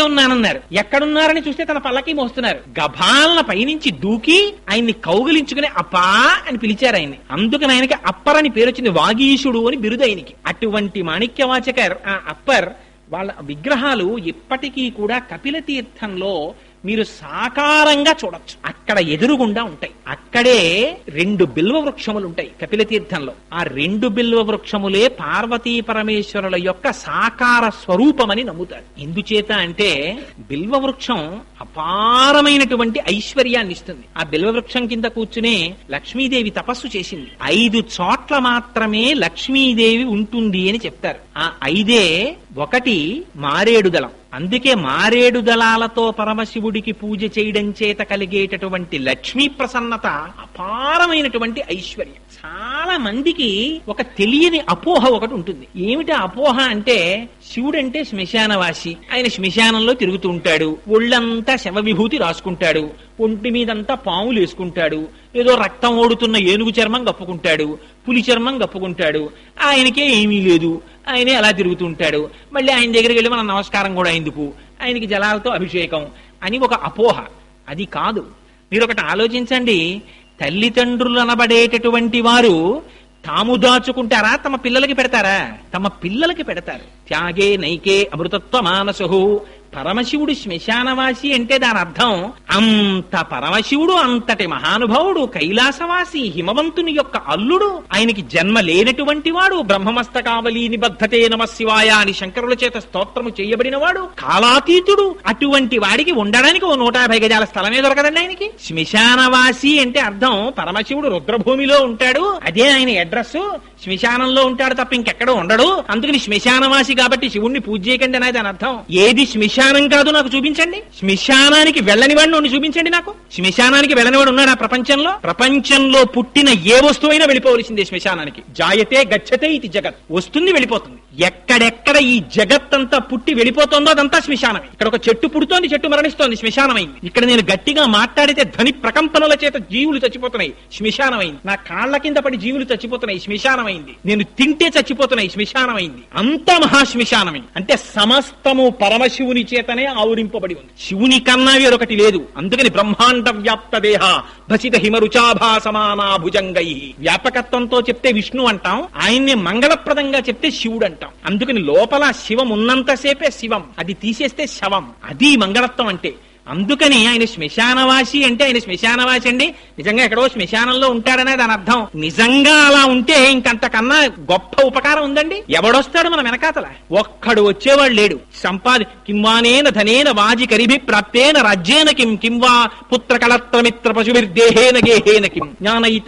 ఉన్నానన్నారు. ఎక్కడున్నారని చూస్తే తన పల్లకీ మోస్తున్నారు. గభాలన పైనుంచి దూకి ఆయన్ని కౌగిలించుకుని అప్పా అని పిలిచారు ఆయన్ని. అందుకని ఆయనకి అప్పర్ అని పేరు వచ్చింది. వాగీశుడు అని బిరుదు ఆయనకి. అటువంటి మాణిక్యవాచకర్ ఆ అప్పర్ వాళ్ళ విగ్రహాలు ఇప్పటికీ కూడా కపిల తీర్థంలో మీరు సాకారంగా చూడొచ్చు. అక్కడ ఎదురుగుండా ఉంటాయి. అక్కడే 2 బిల్వ వృక్షములు ఉంటాయి కపిల తీర్థంలో. ఆ 2 బిల్వ వృక్షములే పార్వతీ పరమేశ్వరుల యొక్క సాకార స్వరూపమని నమ్ముతారు. ఎందుచేత అంటే బిల్వ వృక్షం అపారమైనటువంటి ఐశ్వర్యాన్ని ఇస్తుంది. ఆ బిల్వ వృక్షం కింద కూర్చునే లక్ష్మీదేవి తపస్సు చేసింది. 5 చోట్ల మాత్రమే లక్ష్మీదేవి ఉంటుంది అని చెప్తారు. ఆ 5 ఒకటి మారేడు దళం. అందుకే మారేడు దళాలతో పరమశివుడికి పూజ చేయడం చేత కలిగేటటువంటి లక్ష్మీ ప్రసన్నత అపారమైనటువంటి ఐశ్వర్యం. చాలా మందికి ఒక తెలియని అపోహ ఒకటి ఉంటుంది. ఏమిటి అపోహ అంటే శివుడంటే శ్మశానవాసి, ఆయన శ్మశానంలో తిరుగుతూ ఉంటాడు, ఒళ్ళంతా శవ విభూతి రాసుకుంటాడు, ఒంటి మీదంతా పాములు వేసుకుంటాడు, ఏదో రక్తం ఓడుతున్న ఏనుగు చర్మం కప్పుకుంటాడు, పులి చర్మం కప్పుకుంటాడు, ఆయనకే ఏమీ లేదు, ఆయనే అలా తిరుగుతుంటాడు, మళ్ళీ ఆయన దగ్గరికి వెళ్ళి మనం నమస్కారం కూడా ఎందుకు, ఆయనకి జలాలతో అభిషేకం అని ఒక అపోహ. అది కాదు. మీరు ఒకటి ఆలోచించండి, తల్లిదండ్రులు అనబడేటటువంటి వారు తాము దాచుకుంటారా, తమ పిల్లలకి పెడతారా? తమ పిల్లలకి పెడతారు. త్యాగే నైకే అమృతత్వ మానసు. పరమశివుడు శ్మశానవాసి అంటే దాని అర్థం అంత పరమశివుడు అంతటి మహానుభావుడు, కైలాసవాసి, హిమవంతుని యొక్క అల్లుడు, ఆయనకి జన్మ లేనటువంటి వాడు, బ్రహ్మమస్తకావలి నిబద్ధతే నమ శివాయ అని శంకరుల చేత స్తోత్రము చేయబడిన వాడు, కాలాతీతుడు. అటువంటి వాడికి ఉండడానికి 150 గజాల స్థలమే దొరకదండి ఆయనకి. శ్మశానవాసి అంటే అర్థం పరమశివుడు రుద్రభూమిలో ఉంటాడు, అదే ఆయన అడ్రస్. శ్మశానంలో ఉంటాడు తప్ప ఇంకెక్కడో ఉండడు, అందుకని శ్మశానవాసి కాబట్టి శివుణ్ణి పూజ చేయకండి అనేది దాని అర్థం. ఏది శ్మశానం కాదు నాకు చూపించండి. శ్మశానానికి వెళ్ళని వాడిని చూపించండి నాకు. శ్మశానానికి వెళ్ళనివాడు ఉన్నాడు ఆ ప్రపంచంలో? ప్రపంచంలో పుట్టిన ఏ వస్తువైనా వెళ్ళిపోవలసిందే శ్మశానానికి. జాయతే గచ్చతే ఇది జగత్. వస్తుంది వెళ్ళిపోతుంది. ఎక్కడెక్కడ ఈ జగత్తంతా పుట్టి వెళ్ళిపోతుందో అదంతా శ్మశానమే. ఇక్కడ ఒక చెట్టు పుడుతోంది, చెట్టు మరణిస్తోంది, శ్మశానమైంది. ఇక్కడ నేను గట్టిగా మాట్లాడితే ధ్వని ప్రకంపనల చేత జీవులు చచ్చిపోతున్నాయి, శ్మశానమైంది. నా కాళ్ల కింద పడి జీవులు చచ్చిపోతున్నాయి, శ్మశానమైంది. నేను తింటే చచ్చిపోతున్నాయి, శ్మశానమైంది. అంతా మహాశ్మశానమే. అంటే సమస్తము పరమశివుని చేతనే ఆవురింపబడి ఉంది. శివుని కన్నా వేరొకటి లేదు. అందుకని బ్రహ్మాండ వ్యాప్త దేహ భసిత హిమరుచాభా సమానా భుజంగై. వ్యాపకత్వంతో చెప్తే విష్ణు అంటాం, ఆయన్ని మంగళప్రదంగా చెప్తే శివుడు అంటాం. అందుకని లోపల శివం ఉన్నంతసేపే శివం, అది తీసేస్తే శవం. అది మంగళత్వం అంటే. అందుకని ఆయన శ్మశానవాసి అంటే ఆయన శ్మశానవాసి అండి నిజంగా ఎక్కడో శ్మశానంలో ఉంటాడనే దాని అర్థం. నిజంగా అలా ఉంటే ఇంకంతకన్నా గొప్ప ఉపకారం ఉందండి. ఎవడొస్తాడు మన వెనకాతల? ఒక్కడు వచ్చేవాడు లేడు. కింవానేన ధనేన వాజి కరిభి ప్రాప్తేన రాజ్యేన కింవా పుత్ర కళత్రమిత్ర పశుభిర్దేహేన గేహేన కిం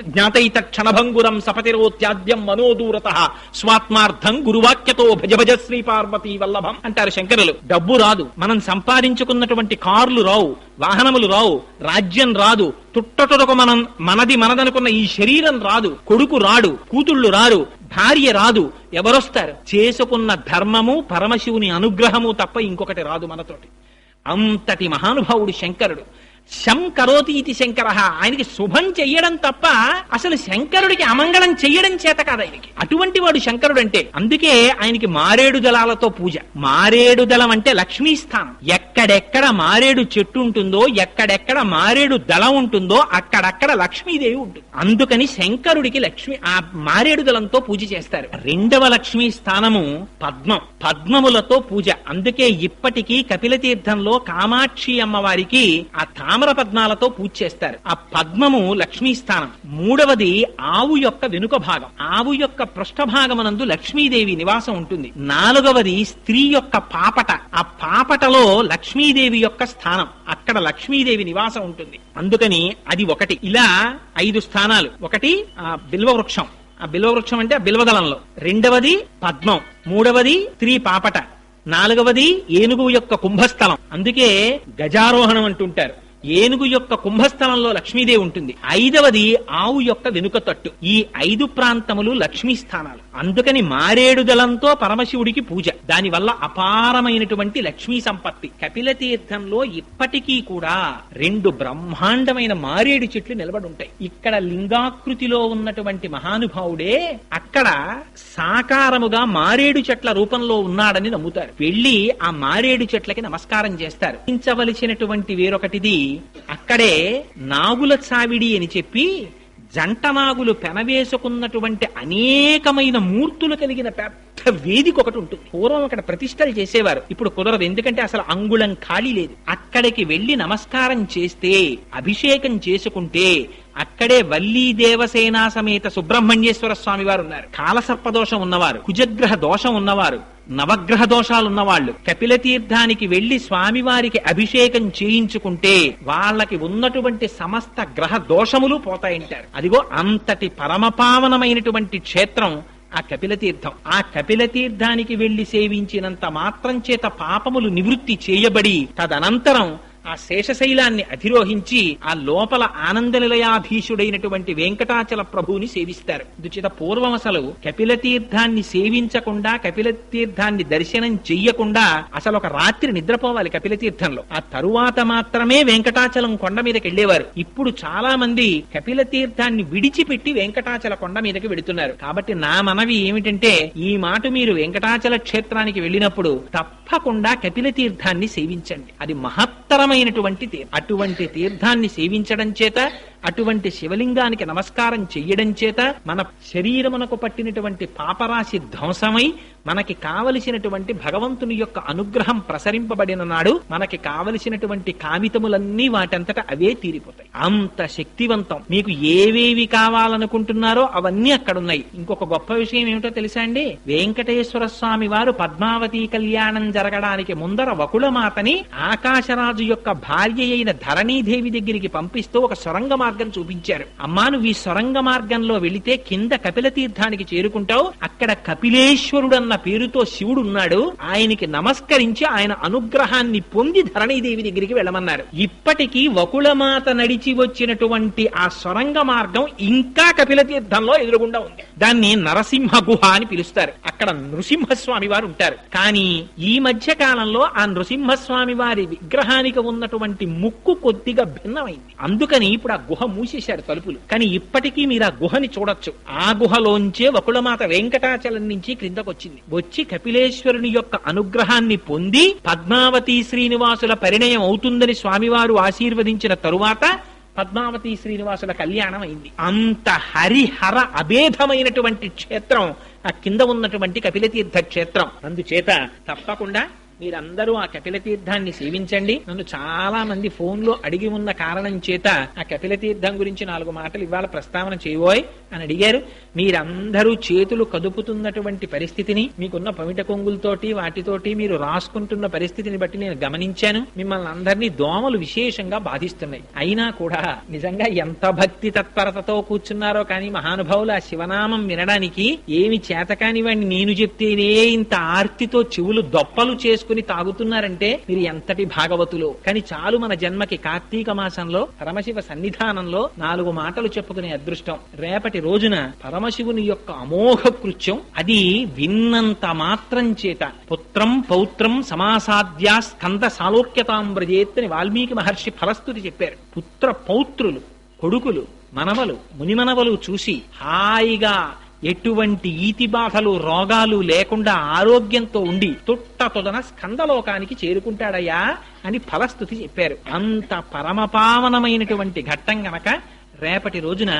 జ్ఞాతైత క్షణభంగురం సపతిరోత్యాద్యం మనోదూరత స్వాత్మార్థం గురువాక్యతో భజ భజ శ్రీ పార్వతీ వల్లభం అంటారు శంకరులు. డబ్బు రాదు, మనం సంపాదించుకున్నటువంటి కార్లు రావు, వాహనములు రావు, రాజ్యం రాదు, తుట్టతుడకు మనదనుకున్న ఈ శరీరం రాదు, కొడుకు రాడు, కూతుళ్ళు రారు, భార్య రాదు. ఎవరొస్తారు? చేసుకున్న ధర్మము పరమశివుని అనుగ్రహము తప్ప ఇంకొకటి రాదు మనతోటి. అంతటి మహానుభావుడు శంకరుడు. శం కరోతి ఇది శంకర. ఆయనకి శుభం చెయ్యడం తప్ప అసలు శంకరుడికి అమంగళం చెయ్యడం చేత కాదు ఆయనకి. అటువంటి వాడు శంకరుడు అంటే. అందుకే ఆయనకి మారేడు దళాలతో పూజ. మారేడు దళం అంటే లక్ష్మీ స్థానం. ఎక్కడెక్కడ మారేడు చెట్టు ఉంటుందో, ఎక్కడెక్కడ మారేడు దళం ఉంటుందో అక్కడక్కడ లక్ష్మీదేవి ఉంటుంది. అందుకని శంకరుడికి ఆ మారేడు దళంతో పూజ చేస్తారు. రెండవ లక్ష్మీ స్థానము పద్మం. పద్మములతో పూజ. అందుకే ఇప్పటికీ కపిలతీర్థంలో కామాక్షి అమ్మవారికి ఆ తామర పద్మాలతో పూజ చేస్తారు. ఆ పద్మము లక్ష్మీ స్థానం. మూడవది ఆవు యొక్క వెనుక భాగం. ఆవు యొక్క పృష్ఠభాగమునందు లక్ష్మీదేవి నివాసం ఉంటుంది. నాలుగవది స్త్రీ యొక్క పాపట. ఆ పాపటలో లక్ష్మీదేవి యొక్క స్థానం. అక్కడ లక్ష్మీదేవి నివాసం ఉంటుంది. అందుకని అది ఒకటి. ఇలా 5 స్థానాలు. ఒకటి బిల్వ వృక్షం. ఆ బిల్వ వృక్షం అంటే ఆ బిల్వదళంలో. రెండవది పద్మం. మూడవది స్త్రీ పాపట. నాలుగవది ఏనుగు యొక్క కుంభస్థలం. అందుకే గజారోహణం అంటుంటారు. ఏనుగు యొక్క కుంభస్థలంలో లక్ష్మీదేవి ఉంటుంది. 5వది ఆవు యొక్క వెనుక తట్టు. ఈ 5 ప్రాంతములు లక్ష్మీ స్థానాలు. అందుకని మారేడు దళంతో పరమశివుడికి పూజ. దానివల్ల అపారమైనటువంటి లక్ష్మీ సంపత్తి. కపిల తీర్థంలో ఇప్పటికీ కూడా 2 బ్రహ్మాండమైన మారేడు చెట్లు నిలబడి ఉంటాయి. ఇక్కడ లింగాకృతిలో ఉన్నటువంటి మహానుభావుడే అక్కడ సాకారముగా మారేడు చెట్ల రూపంలో ఉన్నాడని నమ్ముతారు. వెళ్లి ఆ మారేడు చెట్లకి నమస్కారం చేస్తారు. ించవలసినటువంటి వేరొకటిది, అక్కడే నాగుల చావిడి అని చెప్పి జంట నాగులు పెనవేసుకున్నటువంటి అనేకమైన మూర్తులు కలిగిన పెద్ద వేదిక ఒకటి ఉంటుంది. పూర్వం అక్కడ ప్రతిష్టలు చేసేవారు. ఇప్పుడు కుదరదు. ఎందుకంటే అసలు అంగుళం ఖాళీ లేదు. అక్కడికి వెళ్లి నమస్కారం చేస్తే, అభిషేకం చేసుకుంటే అక్కడే వల్లీ దేవసేనా సమేత సుబ్రహ్మణ్యేశ్వర స్వామి వారు ఉన్నారు. కాలసర్పదోషం ఉన్నవారు, కుజగ్రహ దోషం ఉన్నవారు, నవగ్రహ దోషాలున్నవాళ్లు కపిల తీర్థానికి వెళ్లి స్వామివారికి అభిషేకం చేయించుకుంటే వాళ్ళకి ఉన్నటువంటి సమస్త గ్రహ దోషములు పోతాయంటారు. అదిగో అంతటి పరమపావనమైనటువంటి క్షేత్రం ఆ కపిల తీర్థం. ఆ కపిల తీర్థానికి వెళ్లి సేవించినంత మాత్రం చేత పాపములు నివృత్తి చేయబడి తదనంతరం ఆ శేషశైలాన్ని అధిరోహించి ఆ లోపల ఆనందనిలయాధీశుడైనటువంటి వెంకటాచల ప్రభువుని సేవిస్తారు. అందుచేత పూర్వం అసలు కపిల తీర్థాన్ని సేవించకుండా, కపిల తీర్థాన్ని దర్శనం చెయ్యకుండా అసలు ఒక రాత్రి నిద్రపోవాలి కపిల తీర్థంలో. ఆ తరువాత మాత్రమే వెంకటాచలం కొండ మీదకి వెళ్లేవారు. ఇప్పుడు చాలా మంది కపిల తీర్థాన్ని విడిచిపెట్టి వెంకటాచల కొండ మీదకి వెడుతున్నారు. కాబట్టి నా మనవి ఏమిటంటే, ఈ మాట మీరు వెంకటాచల క్షేత్రానికి వెళ్ళినప్పుడు తప్పకుండా కపిల తీర్థాన్ని సేవించండి. అది మహత్తరమైన అటువంటి తీర్థాన్ని సేవించడం చేత, అటువంటి శివలింగానికి నమస్కారం చెయ్యడం చేత మన శరీరమునకు పట్టినటువంటి పాపరాశి ధ్వంసమై మనకి కావలసినటువంటి భగవంతుని యొక్క అనుగ్రహం ప్రసరింపబడిన నాడు మనకి కావలసినటువంటి కామితములన్నీ వాటంతట అవే తీరిపోతాయి. అంత శక్తివంతం. మీకు ఏవేవి కావాలనుకుంటున్నారో అవన్నీ అక్కడున్నాయి. ఇంకొక గొప్ప విషయం ఏమిటో తెలుసా అండి? వెంకటేశ్వర స్వామి వారు పద్మావతి కళ్యాణం జరగడానికి ముందర వకుళమాతని ఆకాశరాజు యొక్క భార్య అయిన ధరణీదేవి దగ్గరికి పంపిస్తూ ఒక సొరంగ మార్గం చూపించారు. అమ్మా, నువ్వు ఈ సొరంగ మార్గంలో వెళితే కింద కపిల తీర్థానికి చేరుకుంటావు. అక్కడ కపిలేశ్వరుడు అన్న పేరుతో శివుడు ఉన్నాడు. ఆయనకి నమస్కరించి ఆయన అనుగ్రహాన్ని పొంది ధరణీదేవి దగ్గరికి వెళ్ళమన్నారు. ఇప్పటికీ వకుళమాత నడిచి వచ్చినటువంటి ఆ సొరంగ మార్గం ఇంకా కపిల తీర్థంలో ఎదురుగుండా ఉంది. దాన్ని నరసింహ గుహ అని పిలుస్తారు. అక్కడ నృసింహస్వామి వారు ఉంటారు. కానీ ఈ మధ్య కాలంలో ఆ నృసింహస్వామి వారి విగ్రహానికి ఉన్నటువంటి ముక్కు కొద్దిగా భిన్నమైంది. అందుకని ఇప్పుడు ఆ గుహ మూసేశారు తలుపులు. కానీ ఇప్పటికీ మీరు ఆ గుహని చూడొచ్చు. ఆ గుహలోంచే వకుళమాత వెంకటాచలం నుంచి క్రిందకొచ్చింది. వచ్చి కపిలేశ్వరుని యొక్క అనుగ్రహాన్ని పొంది పద్మావతి శ్రీనివాసుల పరిణయం అవుతుందని స్వామివారు ఆశీర్వదించిన తరువాత పద్మావతి శ్రీనివాసుల కళ్యాణం అయింది. అంత హరిహర అభేదమైనటువంటి క్షేత్రం ఆ కింద ఉన్నటువంటి కపిలతీర్థ క్షేత్రం. అందుచేత తప్పకుండా మీరందరూ ఆ కపిల తీర్థాన్ని సేవించండి. నన్ను చాలా మంది ఫోన్లో అడిగి ఉన్న కారణం చేత ఆ కపిల తీర్థం గురించి 4 మాటలు ఇవాళ ప్రస్తావన చేయబోయ్ అని అడిగారు. మీరందరూ చేతులు కదుపుతున్నటువంటి పరిస్థితిని, మీకున్న పమిట కొంగులతోటి వాటితోటి మీరు రాసుకుంటున్న పరిస్థితిని బట్టి నేను గమనించాను. మిమ్మల్ని అందరినీ దోమలు విశేషంగా బాధిస్తున్నాయి. అయినా కూడా నిజంగా ఎంత భక్తి తత్పరతతో కూర్చున్నారో కానీ మహానుభావులు ఆ శివనామం వినడానికి ఏమి చేతకాని వాడిని నేను చెప్తేనే ఇంత ఆర్తితో చెవులు దొప్పలు చేసుకుని తాగుతున్నారంటే మీరు ఎంతటి భాగవతులు. కానీ చాలు మన జన్మకి కార్తీక మాసంలో పరమశివ సన్నిధానంలో 4 మాటలు చెప్పుకునే అదృష్టం. రేపటి రోజున పరమశివుని యొక్క అమోఘ కృత్యం అది విన్నంత మాత్రం చేత పుత్రం పౌత్రం సమాసాద్యా స్కంద సాలోక్యతాం వ్రజేత్ అని వాల్మీకి మహర్షి ఫలస్తుతి చెప్పారు. పుత్ర పౌత్రులు, కొడుకులు, మనవలు, మునిమనవలు చూసి హాయిగా ఎటువంటి ఈతి బాధలు రోగాలు లేకుండా ఆరోగ్యంతో ఉండి తొట్టతొదన స్కందలోకానికి చేరుకుంటాడయ్యా అని ఫలస్తుతి చెప్పారు. అంత పరమపావనమైనటువంటి ఘట్టం గనక రేపటి రోజున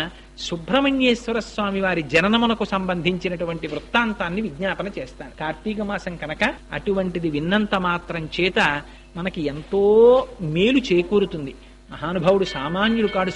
సుబ్రహ్మణ్యేశ్వర స్వామి వారి జననమునకు సంబంధించినటువంటి వృత్తాంతాన్ని విజ్ఞాపన చేస్తాను. కార్తీక మాసం కనుక అటువంటిది విన్నంత మాత్రం చేత మనకి ఎంతో మేలు చేకూరుతుంది. మహానుభావుడు సామాన్యుడు కాడు.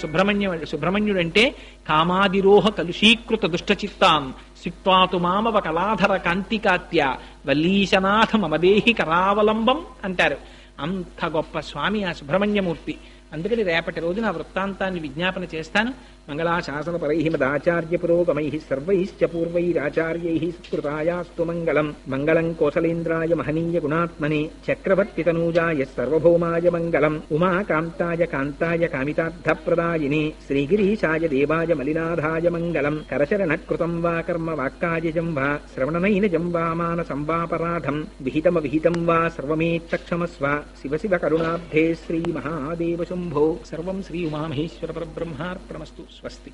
సుబ్రహ్మణ్యుడంటే కామాదిరోహ కలుషీకృత దుష్టచిత్తాం సిక్వాతు మామవ కళాధర కాంతికాత్య వల్లీశనాథ మమదేహి కరావలంబం అంటారు. అంత గొప్ప స్వామి ఆ సుబ్రహ్మణ్యమూర్తి. అందుకని రేపటి రోజున ఆ వృత్తాంతాన్ని విజ్ఞాపన చేస్తాను. మంగళాశాసన పరై మదాచార్య పురోగమై సర్వైశ్చ పూర్వైరాచార్యై సత్కృతాయాస్తు మంగళం. మంగళం కోసలేంద్రాయ మహనీయ గుణాత్మనే చక్రవర్తి తనూజాయ సర్వభౌమాయ మంగళం. ఉమాకాంతాయ కాంతాయ కామితార్థప్రదాయినే శ్రీగిరీశాయ దేవాయ మలినాథాయ మంగళం. కరచరణకృతం వా కర్మ వాక్కాయజం వా శ్రవణనైనజం వా మానసం వాపరాధం విహితమవిహితం వా సర్వమేత్తక్షమస్వ. శివ శివ కరుణాబ్ధే శ్రీ మహాదేవ శంభో. సర్వం శ్రీ ఉమామహేశ్వర పరబ్రహ్మార్పణమస్తు. స్వస్తి.